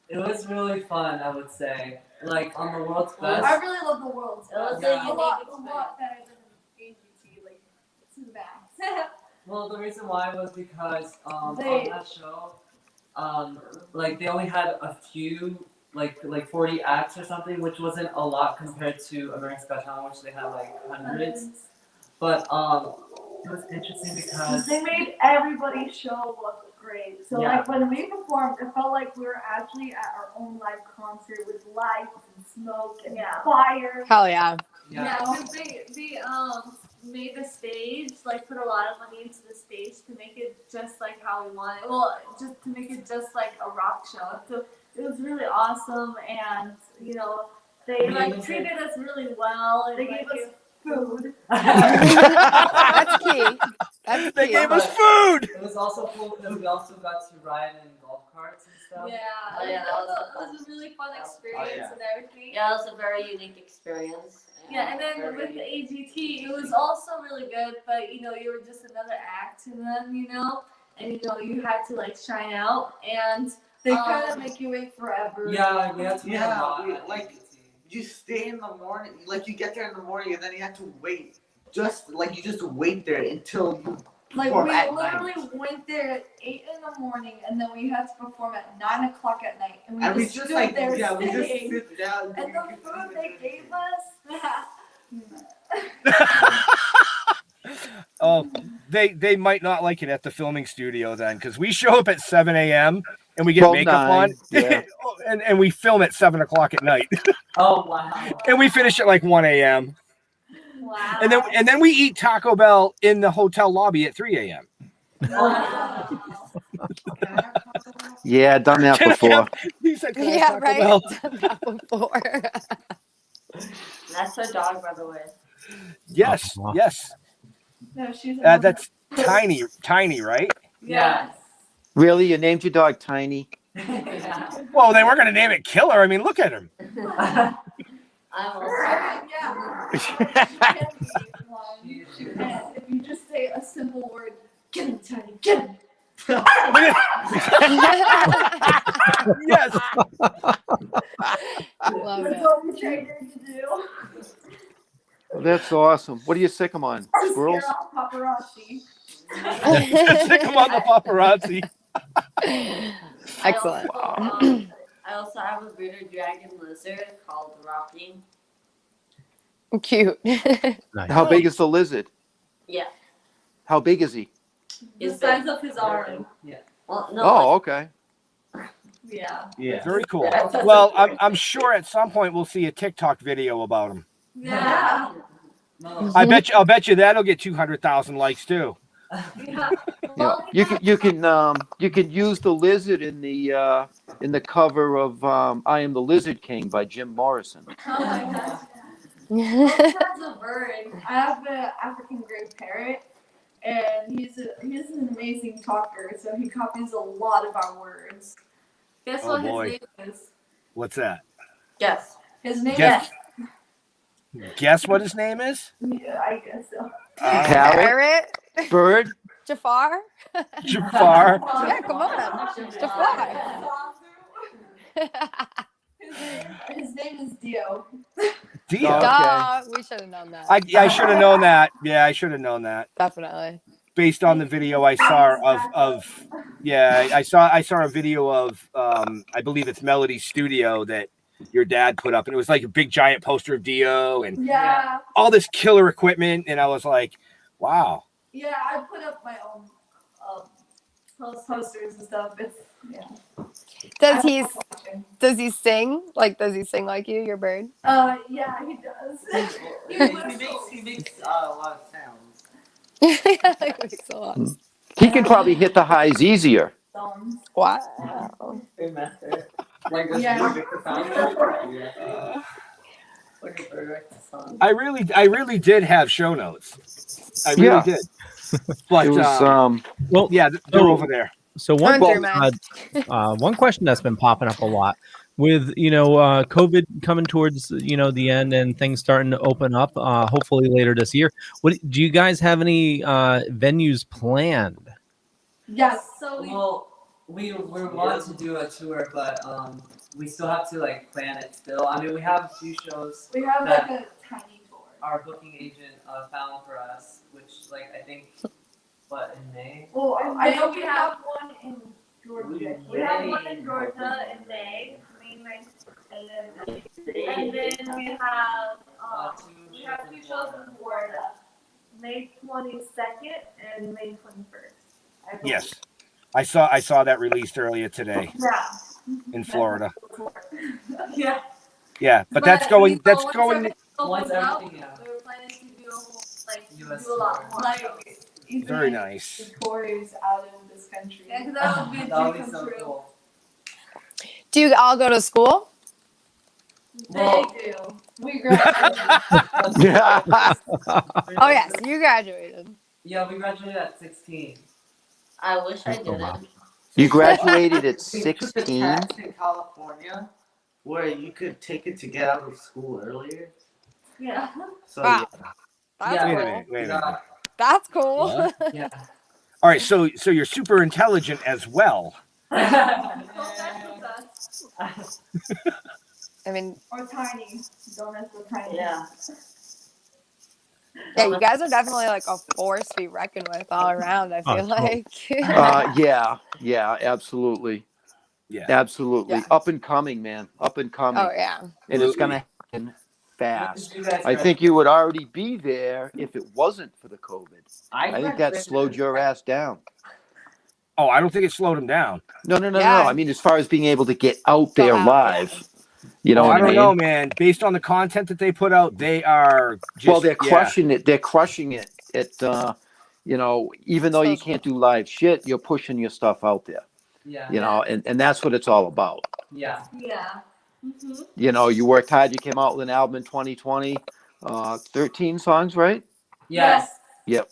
It was really fun, I would say. Like on the World's I Best. really love the World's It was Best. a A unique lot experience. better than AGT, like to the max. Well, the reason why was because on They- that show, like they only had a few, like 40 acts or something, which wasn't a lot compared to America's Got Talent, which they had like hundreds. But it was interesting because They made everybody's show look great. So Yeah. like when we performed, it felt like we were actually at our own live concert with lights and smoke and fire. Hell yeah. yeah. because they made the stage, like put a lot of money into the stage to make it just like how we wanted. Well, just to make it just like a rock show. So it was really awesome, and you know they like treated us really well. And They gave us food. That's key. That's They key. gave us food. It was also cool because we also got to ride in golf carts and stuff. Yeah, Oh, yeah, it was a really fun experience yeah. and everything. Yeah, it was a very unique experience. Yeah, and then very with the unique. AGT, it was also really good, but you know, you were just another act to them, you know, and you know, you had to like shine out, and They kind of make you wait forever. Yeah, we had to Yeah, ride we- at like- AGT. You stay in the morning, like you get there in the morning, and then you have to wait. Just wait there until you Like perform we at literally night. went there at 8 in the morning, and then we had to perform at 9 o'clock at night, and we And we just just stood like, there yeah, we just singing. sit down. And the food they gave us. Oh, they might not like it at the filming studio then, because we show up at 7 a.m. and we get Well, makeup 9, on, yeah. and we film at 7 o'clock at night, Oh wow. and we finish at like 1 a.m. Wow. and then we eat Taco Bell in the hotel lobby at 3 a.m. Wow. Yeah, done that Can I before. have- he said, "Can I have Yeah, Taco right. Bell?" Done that before. That's her dog, by the way. Yes, Oh, wow. yes. No, she's That's tiny, right? Yes. Really, you named your dog Tiny? Yeah. Well, they weren't going to name it Killer. I mean, look at him. I'm also. Yeah. She can be one. She can. If you just say a simple word, get him, Tiny, get him. Yes. Love That's it. what we trained her to do. That's awesome. What do you sick them on? Squirrels? Scare off paparazzi. Stick him on the paparazzi. Excellent. I also have a bearded dragon lizard called Rocky. Cute. Nice. How big is the lizard? Yeah. How big is he? The He's size big. of his arm. Well, no. Oh, okay. Yeah. Yeah. Very cool. Yeah. Well, I'm sure at some point we'll see a TikTok video about him. Yeah. No. I'll bet you that'll get 200,000 likes too. Yeah. Yeah. You can use the lizard in the cover of I Am the Lizard King by Jim Morrison. Oh my gosh. That's a bird. I have an African gray parrot, and he's an amazing talker, so he copies a lot of our words. Guess Oh, what boy. his name is? What's that? Yes. His name Yes. Guess what his name is? Yeah, I guess so. Parrot? Bird? Jafar? Jafar. Yeah, come on. Jafar. His name is Dio. Dio. Duh, we should have known that. I should have known that. Yeah, I should have known that. Definitely. Based on the video I saw of I saw a video of I believe it's Melody Studio that your dad put up, and it was like a big giant poster of Dio and all this killer equipment, and I was like, wow. Yeah, I put up my own posters and stuff. It's Does he sing? Like, does he sing like you, your bird? Yeah, he does. He makes a lot of sounds. Like, makes a lot. He can probably hit the highs easier. Wow. Like this music to sound. Like a direct song. I really did have show notes. I really did. But It was, well, yeah, they're over there. So one question that's been popping up a lot with COVID coming towards the end and things starting to open up, hopefully later this year. What do you guys have any venues planned? Yes. So we want to do a tour, but we still have to like plan it still. I mean, we have a few shows. We have like a tiny tour. Our booking agent found for us, which I think in May. Well, I know we have one in Georgia. We have one in Georgia in May, and then we have two shows in Florida, May 22nd and May 21st. Yes, I saw that released earlier today. Yeah. In Florida. Yeah. Yeah, but that's going. Once everything, we're planning to do US do a lot more. Very nice. Tours out of this country. Yeah, because that would be a that dream would be come so true. cool. Do you all go to school? They do. We graduated. Oh yes, you graduated. Yeah, we graduated at 16. I wish I didn't. You graduated at We took the 16? test in California where you could take it to get out of school earlier. Yeah. So Wow. yeah. That's Wait a cool. minute. Wait a minute. That's cool. What? Yeah. All right, so you're super intelligent as well. I mean, Or tiny. Don't mess with tiny. Yeah. yeah, you guys are definitely like a force to be reckoned with all around. I feel like. Yeah, absolutely. Yeah. Absolutely. Yeah. Up and coming, man. Up and coming. Oh yeah. And it's going to happen fast. You guys I think you would already be there if it wasn't for the COVID. I think that graduated slowed your ass down. Oh, I don't think it slowed him down. No. Yeah. I mean, as far as being able to get out Go there out, live. You know I what I don't mean? know, man. Based on the content that they put out, they are just, Well, they're crushing it. They're crushing it. Even though you can't do live shit, you're pushing your stuff out there. Yeah. And that's what it's all about. Yeah. Yeah. Mm-hmm. You worked hard. You came out with an album in 2020, 13 songs, right? Yes. Yep.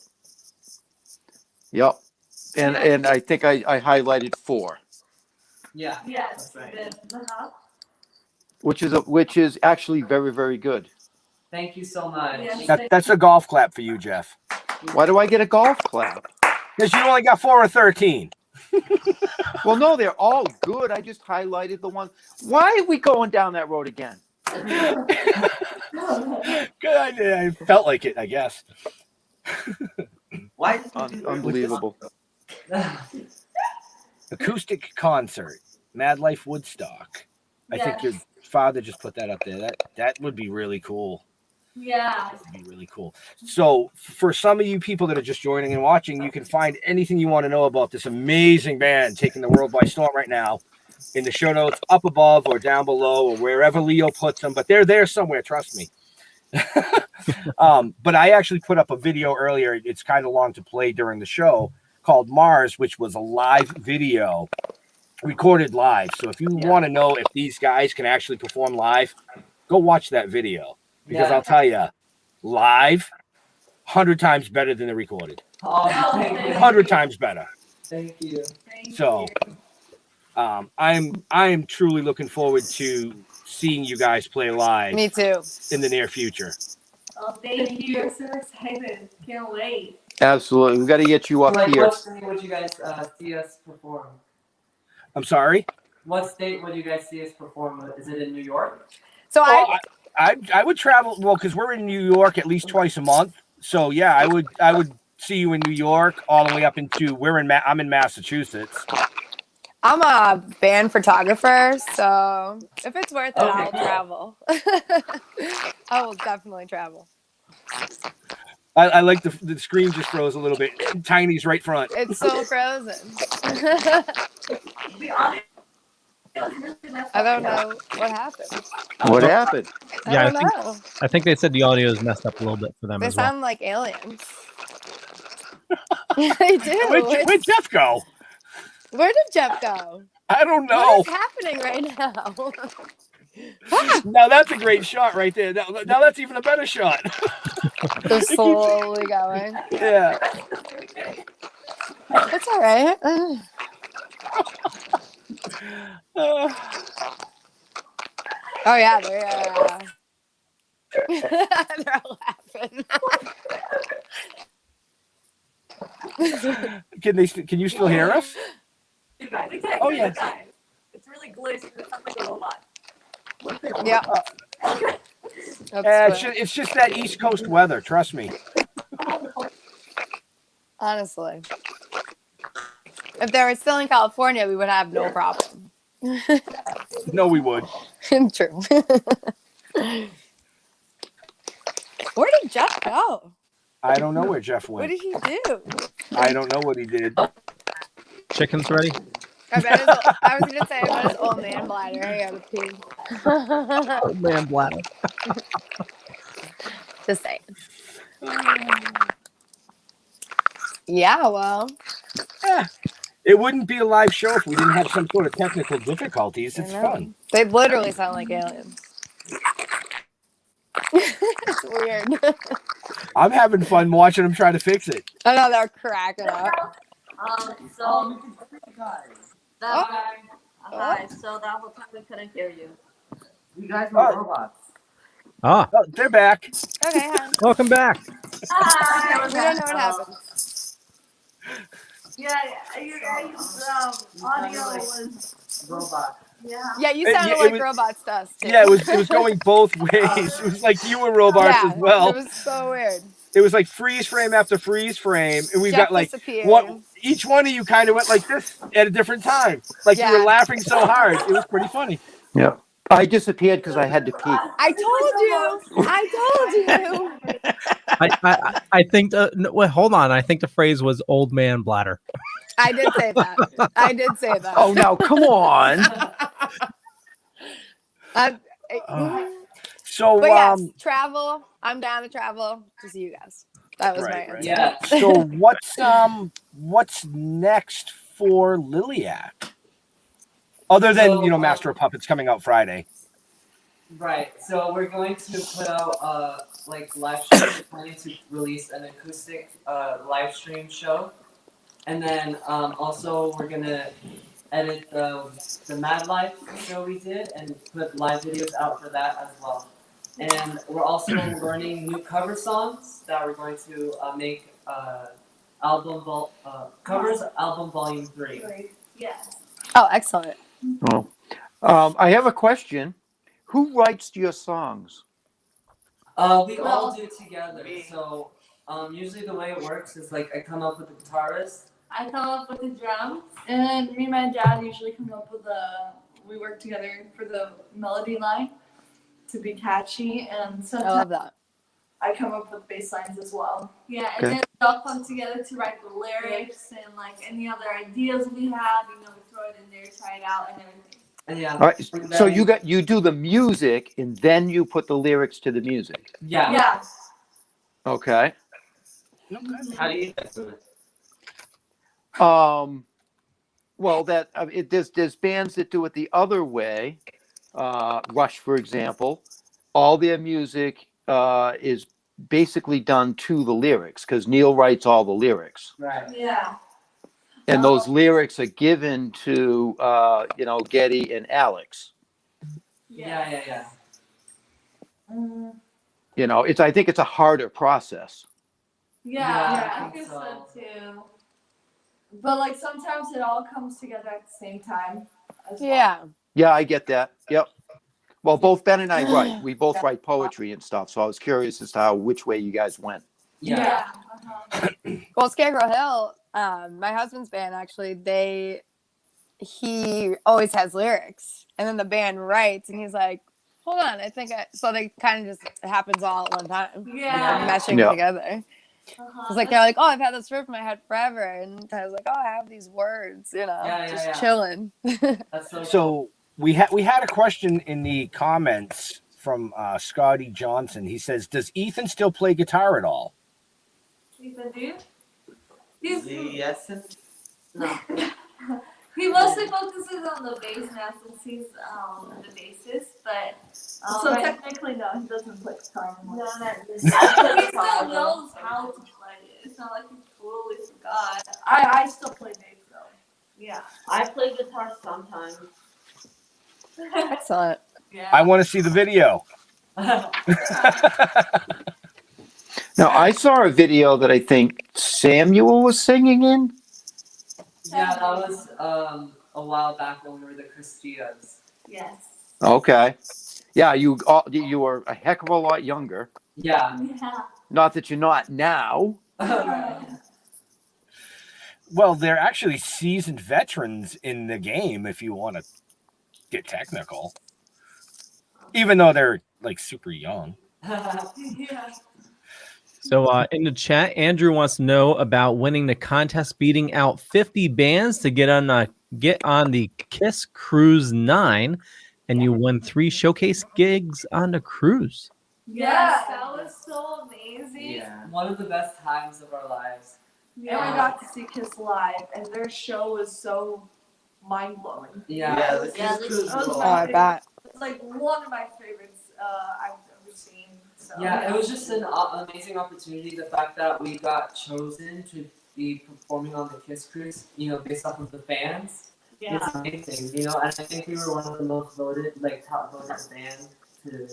And I think I highlighted 4, Yeah. Yes. That's right. Uh-huh. which is actually very, very good. Thank you so much. Yes. That's a golf clap for you, Jeff. Why do I get a golf clap? Because you only got 4 or 13. Well, no, they're all good. I just highlighted the one. Why are we going down that road again? Good idea. I felt like it, I guess. Why? Unbelievable. Acoustic concert, Mad Life Woodstock. I think your father just put that up there. That would be really cool. Yeah. That would be really cool. So for some of you people that are just joining and watching, you can find anything you want to know about this amazing band taking the world by storm right now in the show notes up above or down below or wherever Leo puts them. But they're there somewhere, trust me. But I actually put up a video earlier. It's kind of long to play during the show called Mars, which was a live video recorded live. So if you want to know if these guys can actually perform live, go watch that video. Because I'll tell you, live, 100 times better than the recorded. Oh, thank you. 100 times better. Thank you. So, I am truly looking forward to seeing you guys play live Me too. in the near future. Oh, thank you. I'm so excited. Can't wait. Absolutely. We got to get you up Like, here. what state would you guys see us perform? I'm sorry? What state would you guys see us perform? Is it in New York? So I would travel, well, because we're in New York at least twice a month. So yeah, I would see you in New York all the way up into I'm in Massachusetts. I'm a band photographer, so if it's worth it, I'll travel. I will definitely travel. I like the screen just froze a little bit. Tiny's right front. It's so frozen. I don't know what happened. What happened? I don't know. I think they said the audio is messed up a little bit for them They as well. sound like aliens. They do. Where'd Jeff go? Where did Jeff go? I don't know. What is happening right now? Now that's a great shot right there. Now that's even a better shot. They're slowly going. Yeah. It's all right. Oh yeah, they're laughing. Can you still hear us? Oh yeah. It's really glitchy. It sounds like a robot. Yeah. It's just that East Coast weather. Trust me. Honestly, if they were still in California, we would have no problem. No, we would. True. Where did Jeff go? I don't know where Jeff What went. did he do? I don't know what he did. Chicken's ready? I was gonna say about his old man bladder. I gotta pee. Old man bladder. Just saying. Yeah, well. It wouldn't be a live show if we didn't have some sort of technical difficulties. It's fun. They literally sound like aliens. It's weird. I'm having fun watching them try to fix it. I know they're cracking up. So hi. So that whole time we couldn't hear you. You guys were robots. Ah, Oh, they're back. Okay, hi. welcome back. We don't know what happened. Yeah, your guys' audio was Robot. Yeah, you sounded it like was- robots to us too. Yeah, it was going both ways. It was like you were robots Yeah, as well. It was so weird. It was like freeze frame after freeze frame, and we've Jeff got like disappeared. each one of you kind of went like this at a different time. Like you Yeah. were laughing so hard, it was pretty funny. Yeah. I disappeared because I had to pee. I told you. I think no, wait, hold on. I think the phrase was "old man bladder." I did say that. Oh, now come on. So But yes, travel. I'm down to travel to see you guys. That was my answer. Yeah. So what's next for Liliac? Other than So, Master of Puppets coming out Friday. Right. So we're going to put out like live stream. We're planning to release an acoustic live stream show, and then also we're gonna edit the Mad Life show we did and put live videos out for that as well. And we're also learning new cover songs that we're going to make covers album volume 3. yes. Oh, excellent. Oh. I have a question. Who writes your songs? We all do it together. So usually the way it works is like I come up with the guitarist. I come up with the drums, and me and my dad usually come up with we work together for the melody line to be catchy, and I love sometimes that. I come up with bass lines as well. Yeah, and Okay. then we all come together to write the lyrics and like any other ideas we have, we throw it in there, try it out, and everything. And yeah. All right. So you do the music and then you put the lyrics to the music. Yeah. Yeah. Okay. How do you guys do it? Well, there's bands that do it the other way. Rush, for example, all their music is basically done to the lyrics because Neil writes all the lyrics, Right. Yeah. and those lyrics are given to Getty and Alex. Yeah. You know, I think it's a harder process. Yeah, I I think guess so so. too. But like sometimes it all comes together at the same time. As well. Yeah. Yeah, I get that. Yep. Well, both Ben and I write. We both write poetry and stuff. So I was curious as to which way you guys went. Yeah. Well, Scarecrow Hill, my husband's band actually, he always has lyrics, and then the band writes, and he's like, "Hold on, I think so." They kind of just it happens all at one time. Yeah. Meshing Yeah. together. It's like they're like, "Oh, I've had this riff in my head forever," and I was like, "Oh, I have these words," just chilling. That's so. So we had a question in the comments from Scotty Johnson. He says, "Does Ethan still play guitar at all?" Ethan, do you? He's, Yes. No. he mostly focuses on the bass now since he's the bassist, but So technically, no, he doesn't play guitar anymore. no, not really. He still knows how to play it. It's not like he totally forgot. I still play bass though. Yeah. I play guitar sometimes. Excellent. Yeah. I want to see the video. Now, I saw a video that I think Samuel was singing in. Yeah, that was a while back when we were the Cristeas. Yes. Okay. Yeah, you were a heck of a lot younger. Yeah. Yeah. Not that you're not now. Well, they're actually seasoned veterans in the game, if you want to get technical. Even though they're like super young. Yeah. So in the chat, Andrew wants to know about winning the contest, beating out 50 bands to get on the Kiss Cruise 9, and you won 3 showcase gigs on the cruise. Yes, that was so amazing. Yeah. One of the best times of our lives. And we got to see Kiss live, and their show was so mind blowing. Yeah. The Yeah, Kiss this- Cruise was Oh, I bet. It's like one of my favorites I've ever seen. So, Yeah, it was just an amazing opportunity. The fact that we got chosen to be performing on the Kiss Cruise, based off of the fans, it's amazing. And I think we were one of the most voted, top voted bands to,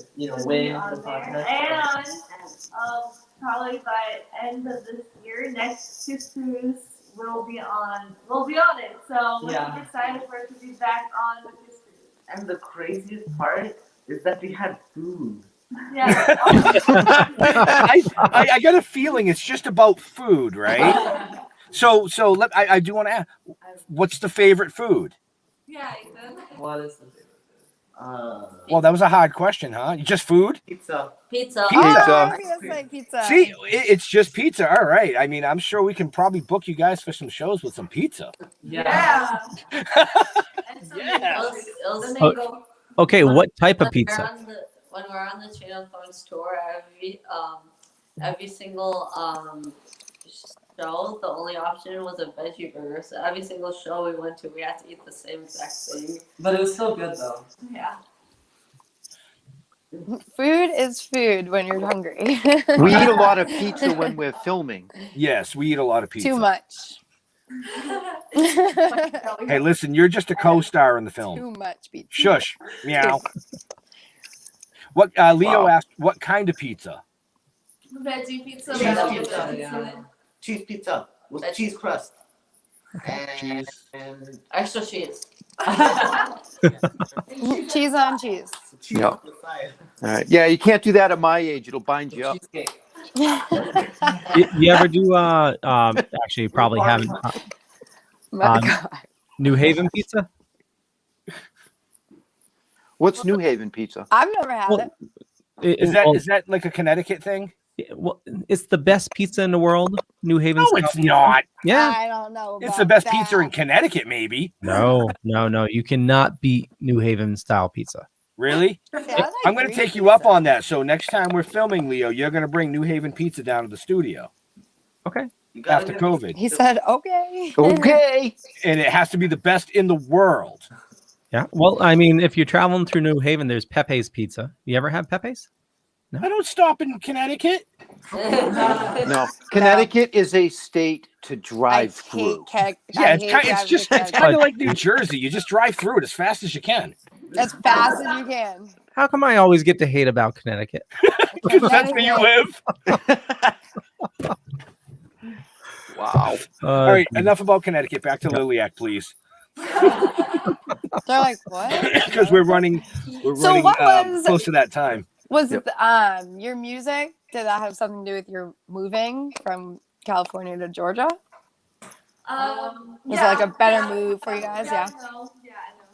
win the contest. And probably by end of this year, next Kiss Cruise we'll be on it. So we're super excited for it to be back on the Kiss Cruise. And the craziest part is that we had food. Yeah. I got a feeling it's just about food, right? So I do want to ask, what's the favorite food? Yeah, Ethan. What is the favorite Well, that was a hard question, huh? Just food? Pizza. Pizza. Oh, Pizza. I was gonna say pizza. See, it's just pizza. All right. I mean, I'm sure we can probably book you guys for some shows with some pizza. Yeah. And some Yeah. Okay, what type of When pizza? when we're on the Chain of Thorns tour, every single show, the only option was a veggie burger. So every single show we went to, we had to eat the same exact thing. But it was so good though. Yeah. Food is food when you're hungry. We eat a lot of pizza when we're filming. Yes, we eat a lot of pizza. Too much. Hey, listen, you're just a co-star in the film. Too much pizza. Shush. Meow. What Leo Wow. asked, what kind of pizza? Veggie pizza. Cheese without pizza. the Yeah. Cheese pizza with cheese crust. And Extra cheese. Cheese on cheese. cheese Yeah. on the side. All right. Yeah, you can't do that at my age. It'll bind you up. Cheesecake. You ever do actually you probably haven't My Um, God. New Haven pizza? What's New Haven pizza? I've never had Well, it. Is that like a Connecticut thing? well, it's the best pizza in the world. New Haven. No, style it's pizza. not. Yeah. I don't know. It's about the best that. pizza in Connecticut, maybe. No. You cannot beat New Haven style pizza. Really? Yeah, I like I'm going to green take you up pizza. on that. So next time we're filming, Leo, you're going to bring New Haven pizza down to the studio Okay. You gotta after get- COVID. He said, okay. Okay. And it has to be the best in the world. Yeah. Well, I mean, if you're traveling through New Haven, there's Pepe's Pizza. You ever have Pepe's? I don't stop in Connecticut. No, Connecticut is a state to drive through. Yeah, it's kind of like New Jersey. You just drive through it as fast as you can. as fast as you can. How come I always get to hate about Connecticut? Because that's where you live. Wow. All right, enough about Connecticut. Back to Liliac, please. They're like, what? Because we're running So what was close to that time. Was your music? Did that have something to do with your moving from California to Georgia? Was it like a better move for you guys? Yeah. No. Yeah, I know.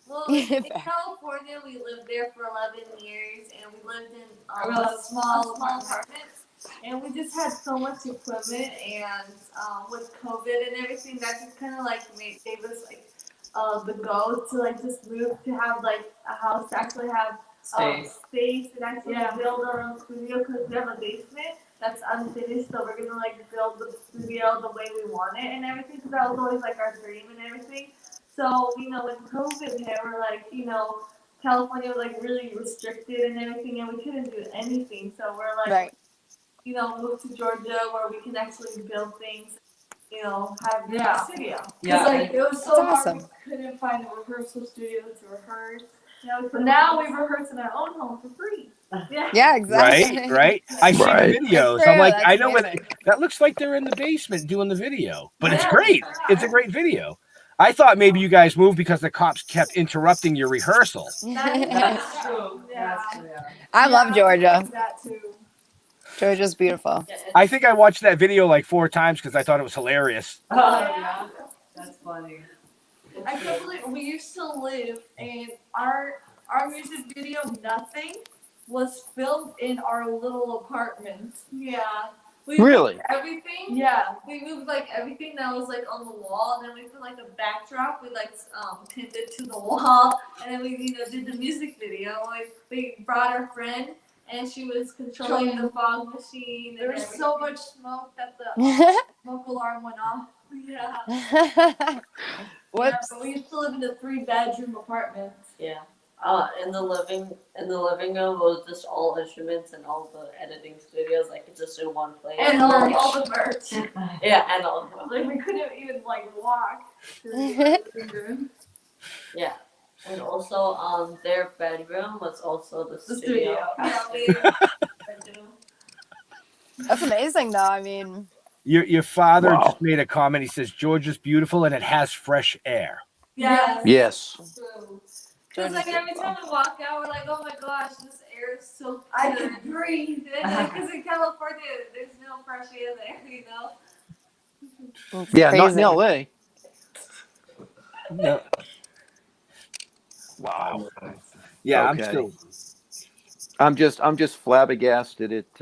Well, in California, we lived there for 11 years, and we lived in a small apartment. And we just had so much equipment, and with COVID and everything, that just kind of like gave us like the go to like just move to have like a house to actually have space and actually build our own studio, because we have a basement that's unfinished, so we're gonna like build the studio the way we want it and everything, because that was always like our dream and everything. So, you know, when COVID hit, we're like, you know, California was like really restricted and everything, and we couldn't do anything. So we're like, you know, move to Georgia where we can actually build things, you know, have a studio. Yeah, like it was so hard. We couldn't find a rehearsal studio to rehearse. But now we rehearse in our own home for free. Yeah, exactly. Right. I see the videos. I'm like, I know that looks like they're in the basement doing the video, but it's great. It's a great video. I thought maybe you guys moved because the cops kept interrupting your rehearsal. That's true. I love Georgia. That too. Georgia's beautiful. I think I watched that video like 4 times because I thought it was hilarious. Oh, yeah. That's funny. I can't believe we used to live, and our music video, Nothing, was filmed in our little apartment. Yeah. We Really? moved everything. Yeah. We moved like everything that was like on the wall, and then we put like a backdrop. We like pinned it to the wall, and then we did the music video. Like we brought our friend, and she was controlling the fog machine. There was so much smoke that the smoke alarm went off. Yeah. Whoops. Yeah, but we used to live in a 3-bedroom apartment. Yeah. In the living room was just all instruments and all the editing studios, like just in one place. And all the merch. Yeah, and all the Like we couldn't even like walk to the living room. Yeah. And also their bedroom was also the studio. Yeah, That's amazing, though. I mean, Your father just made a comment. He says Georgia's beautiful and it has fresh air. Yes. True. Because like every time we walk out, we're like, oh my gosh, this air is so good. I can breathe. Because in California, there's no fresh air there, you know? Yeah, not in LA. No. Wow. Yeah, Okay. I'm just flabbergasted at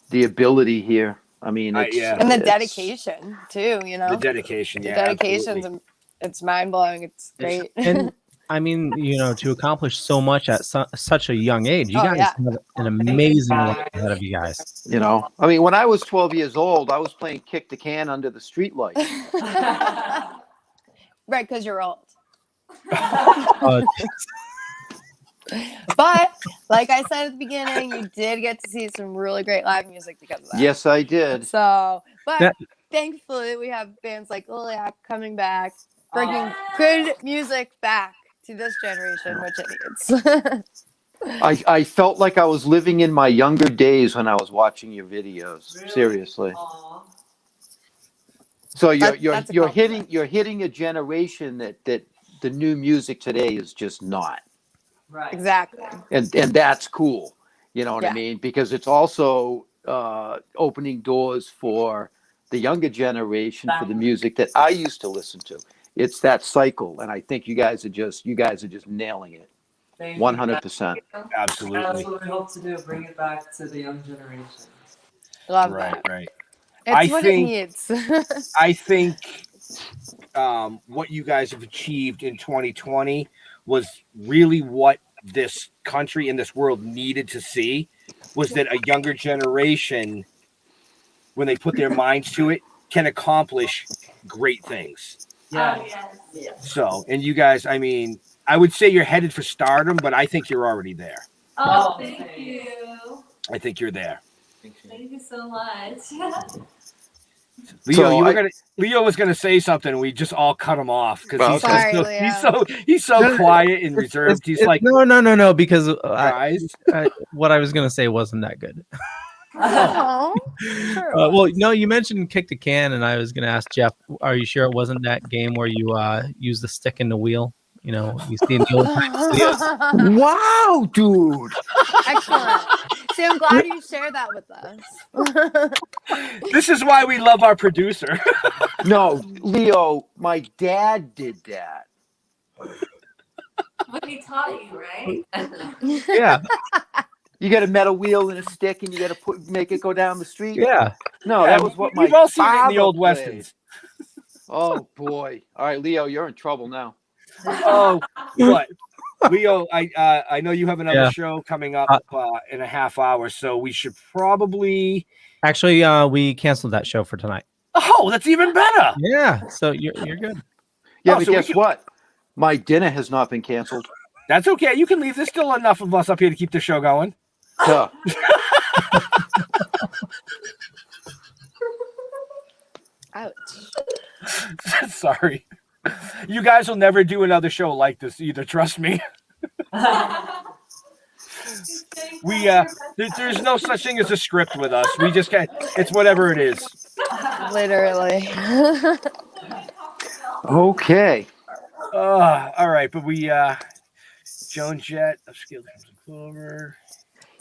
the ability here. I mean, and the dedication too. You know, the dedication. The Yeah, dedication's it's mind blowing. It's great. And I mean, you know, to accomplish so much at such a young age, you guys have an amazing life ahead of you guys. You know, I mean, when I was 12 years old, I was playing kick the can under the streetlight. Right, because you're old. Uh, But like I said at the beginning, you did get to see some really great live music because of that. Yes, I did. So, but thankfully, we have bands like Liliac coming back, bringing good music back to this generation, which it needs. I felt like I was living in my younger days when I was watching your videos. Really? Seriously. Aww. So you're hitting a generation that the new music today is just not. Right. Exactly. And that's cool. You know what I mean? Because it's also opening doors for the younger generation for the music that I used to listen to. It's that cycle, and I think you guys are just nailing it. 100%. Absolutely. That's what we hope to do, bring it back to the young generation. Love that. Right. It's what it needs. I think what you guys have achieved in 2020 was really what this country and this world needed to see, was that a younger generation, when they put their minds to it, can accomplish great things. Yeah. So, and you guys, I mean, I would say you're headed for stardom, but I think you're already there. Oh, thank you. I think you're there. Thank you so much. Leo was gonna say something, and we just all cut him off because he's so quiet and reserved. He's like, no, because guys, what I was gonna say wasn't that good. Oh, sure well, no, you mentioned kick the can, and I was gonna ask Jeff, are you sure it wasn't that game where you use the stick in the wheel? You know, you see in the old videos. Wow, dude. Excellent. See, I'm glad you shared that with us. This is why we love our producer. No, Leo, my dad did that. But he taught you, right? Yeah. You get a metal wheel and a stick, and you got to make it go down the street. Yeah. No, that was what we've my all seen it in the father old played. westerns. Oh boy! All right, Leo, you're in trouble now. Oh, what? Leo, I know you have another show coming up in a half hour, so we should probably. Actually, we canceled that show for tonight. Oh, that's even better. Yeah, so you're good. Yeah, but guess what? My dinner has not been canceled. That's okay. You can leave. There's still enough of us up here to keep the show going. Duh. Ouch. Sorry. You guys will never do another show like this either. Trust me. There's no such thing as a script with us. We just can't. It's whatever it is. Literally. Okay. All right, but we Joan Jett of Skilled Clover.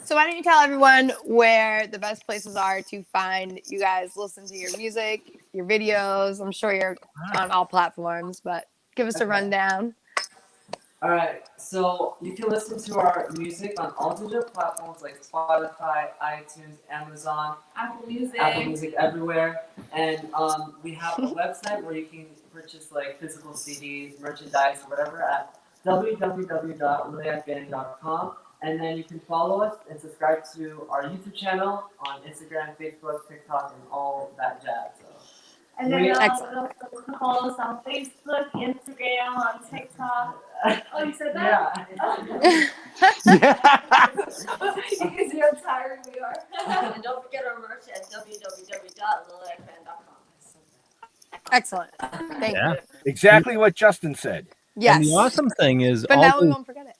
So why don't you tell everyone where the best places are to find you guys, listen to your music, your videos. I'm sure you're on all platforms, but give us a rundown. All right, so you can listen to our music on all digital platforms like Spotify, iTunes, Amazon, Apple Music, everywhere. And we have a website where you can purchase like physical CDs, merchandise, or whatever at www.liliacband.com. And then you can follow us and subscribe to our YouTube channel on Instagram, Facebook, TikTok, and all that jazz. So. And then you can follow us on Facebook, Instagram, on TikTok. Oh, you said that? Yeah. You can see how tired we are. And don't forget our merch at www.liliacband.com. Excellent. Thank you. Exactly what Justin said. Yes. And the awesome thing is, but now we won't forget it.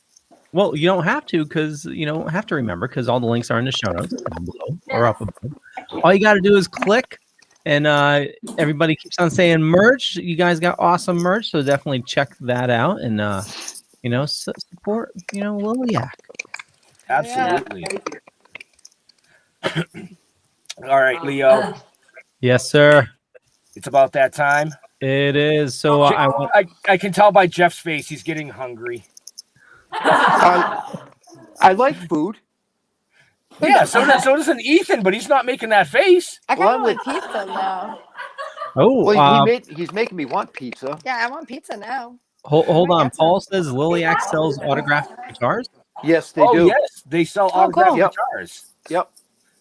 Well, you don't have to, because you don't have to remember, because all the links are in the show notes down below or up above. All you got to do is click, and everybody keeps on saying merch. You guys got awesome merch, so definitely check that out and support Liliac. Absolutely. All right, Leo. Yes, sir. It's about that time. It is. So I can tell by Jeff's face he's getting hungry. I like food. Yeah, so does Ethan, but he's not making that face. I kind of want pizza now. Oh, well, he's making me want pizza. Yeah, I want pizza now. Hold on. Paul says Liliac sells autographed guitars. Yes, they do. Yes, they sell autographed cool. guitars. Yep.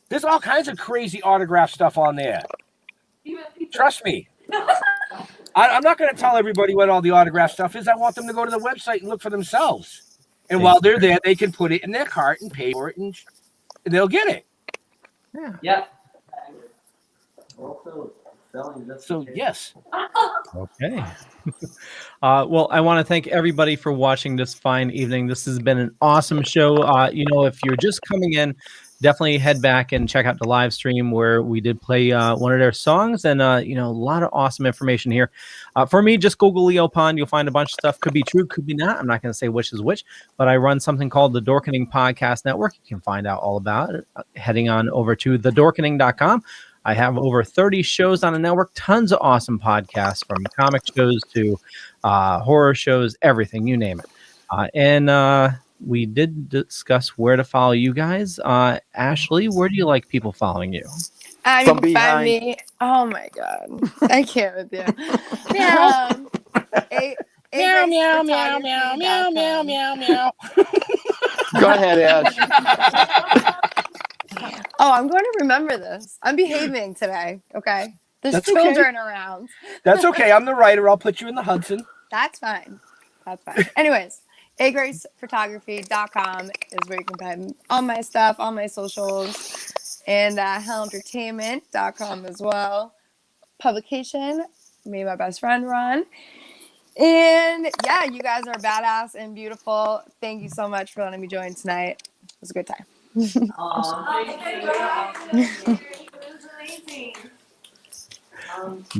There's all kinds of crazy autograph stuff on there. Trust me. I'm not going to tell everybody what all the autograph stuff is. I want them to go to the website and look for themselves. And while they're there, they can put it in their cart and pay for it, and they'll get it. Yeah. So, yes. Okay. Well, I want to thank everybody for watching this fine evening. This has been an awesome show. If you're just coming in, definitely head back and check out the live stream where we did play one of their songs, and a lot of awesome information here. For me, just Google Leo Pond. You'll find a bunch of stuff. Could be true, could be not. I'm not going to say which is which, but I run something called the Dorkening Podcast Network. You can find out all about it heading on over to thedorkening.com. I have over 30 shows on the network, tons of awesome podcasts, from comic shows to horror shows, everything, you name it. We did discuss where to follow you guys. Ashley, where do you like people following you? You can find me. Oh my god, I can't with you. Meow. Meow, meow, meow, meow, meow, meow, meow, meow. Go ahead, Ash. Oh, I'm going to remember this. I'm behaving today. Okay. There's children around. That's okay. I'm the writer. I'll put you in the Hudson. That's fine. Anyways, agracephotography.com is where you can find all my stuff, all my socials, and hellentertainment.com as well. publication. Me and my best friend run. And yeah, you guys are badass and beautiful. Thank you so much for letting me join tonight. It was a good time.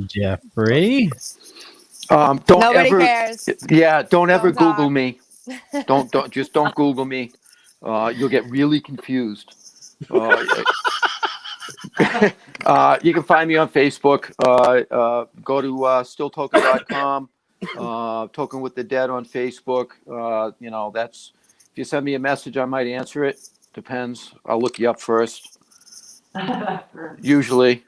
Jeffrey. Don't Nobody ever, cares. Yeah, don't ever Don't talk. Google me. Don't Google me. You'll get really confused. You can find me on Facebook. Go to stilltoking.com. Toking with the Dead on Facebook. That's, if you send me a message, I might answer it. Depends. I'll look you up first. Usually.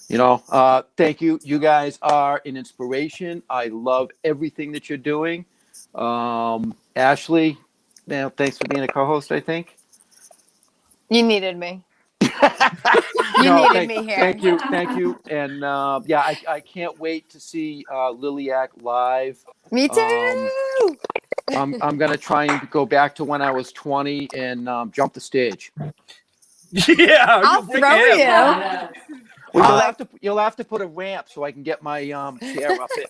Thank you. You guys are an inspiration. I love everything that you're doing. Ashley, thanks for being a co-host, I think. You needed me. You needed me here. Thank you. And I can't wait to see Liliac live. Me too. I'm gonna try and go back to when I was 20 and jump the stage. Yeah, I'll throw you. Well, you'll have to put a ramp so I can get my chair up it.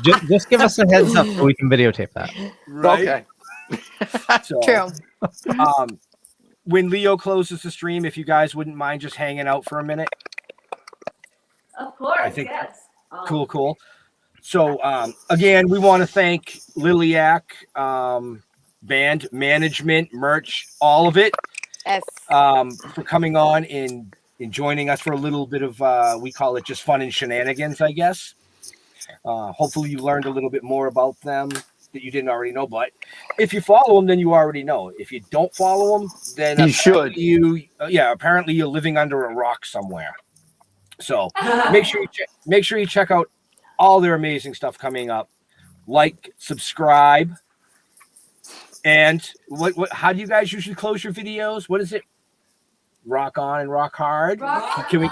Just give us a heads up so we can videotape that. Right? Okay. So, True. When Leo closes the stream, if you guys wouldn't mind just hanging out for a minute. Of course, I think yes. Cool. So again, we want to thank Liliac, band management, merch, all of it. Yes. For coming on and joining us for a little bit of we call it just fun and shenanigans, I guess. Hopefully you learned a little bit more about them that you didn't already know, but if you follow them, then you already know. If you don't follow them, then you should. Apparently you're living under a rock somewhere. So make sure you check out all their amazing stuff coming up. Like, subscribe, and what? How do you guys usually close your videos? What is it? Rock on and rock hard. Can we?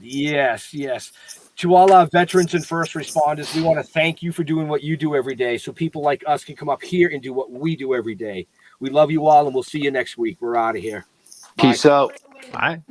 Yes. To all our veterans and first responders, we want to thank you for doing what you do every day so people like us can come up here and do what we do every day. We love you all, and we'll see you next week. We're out of here. Peace out. Bye.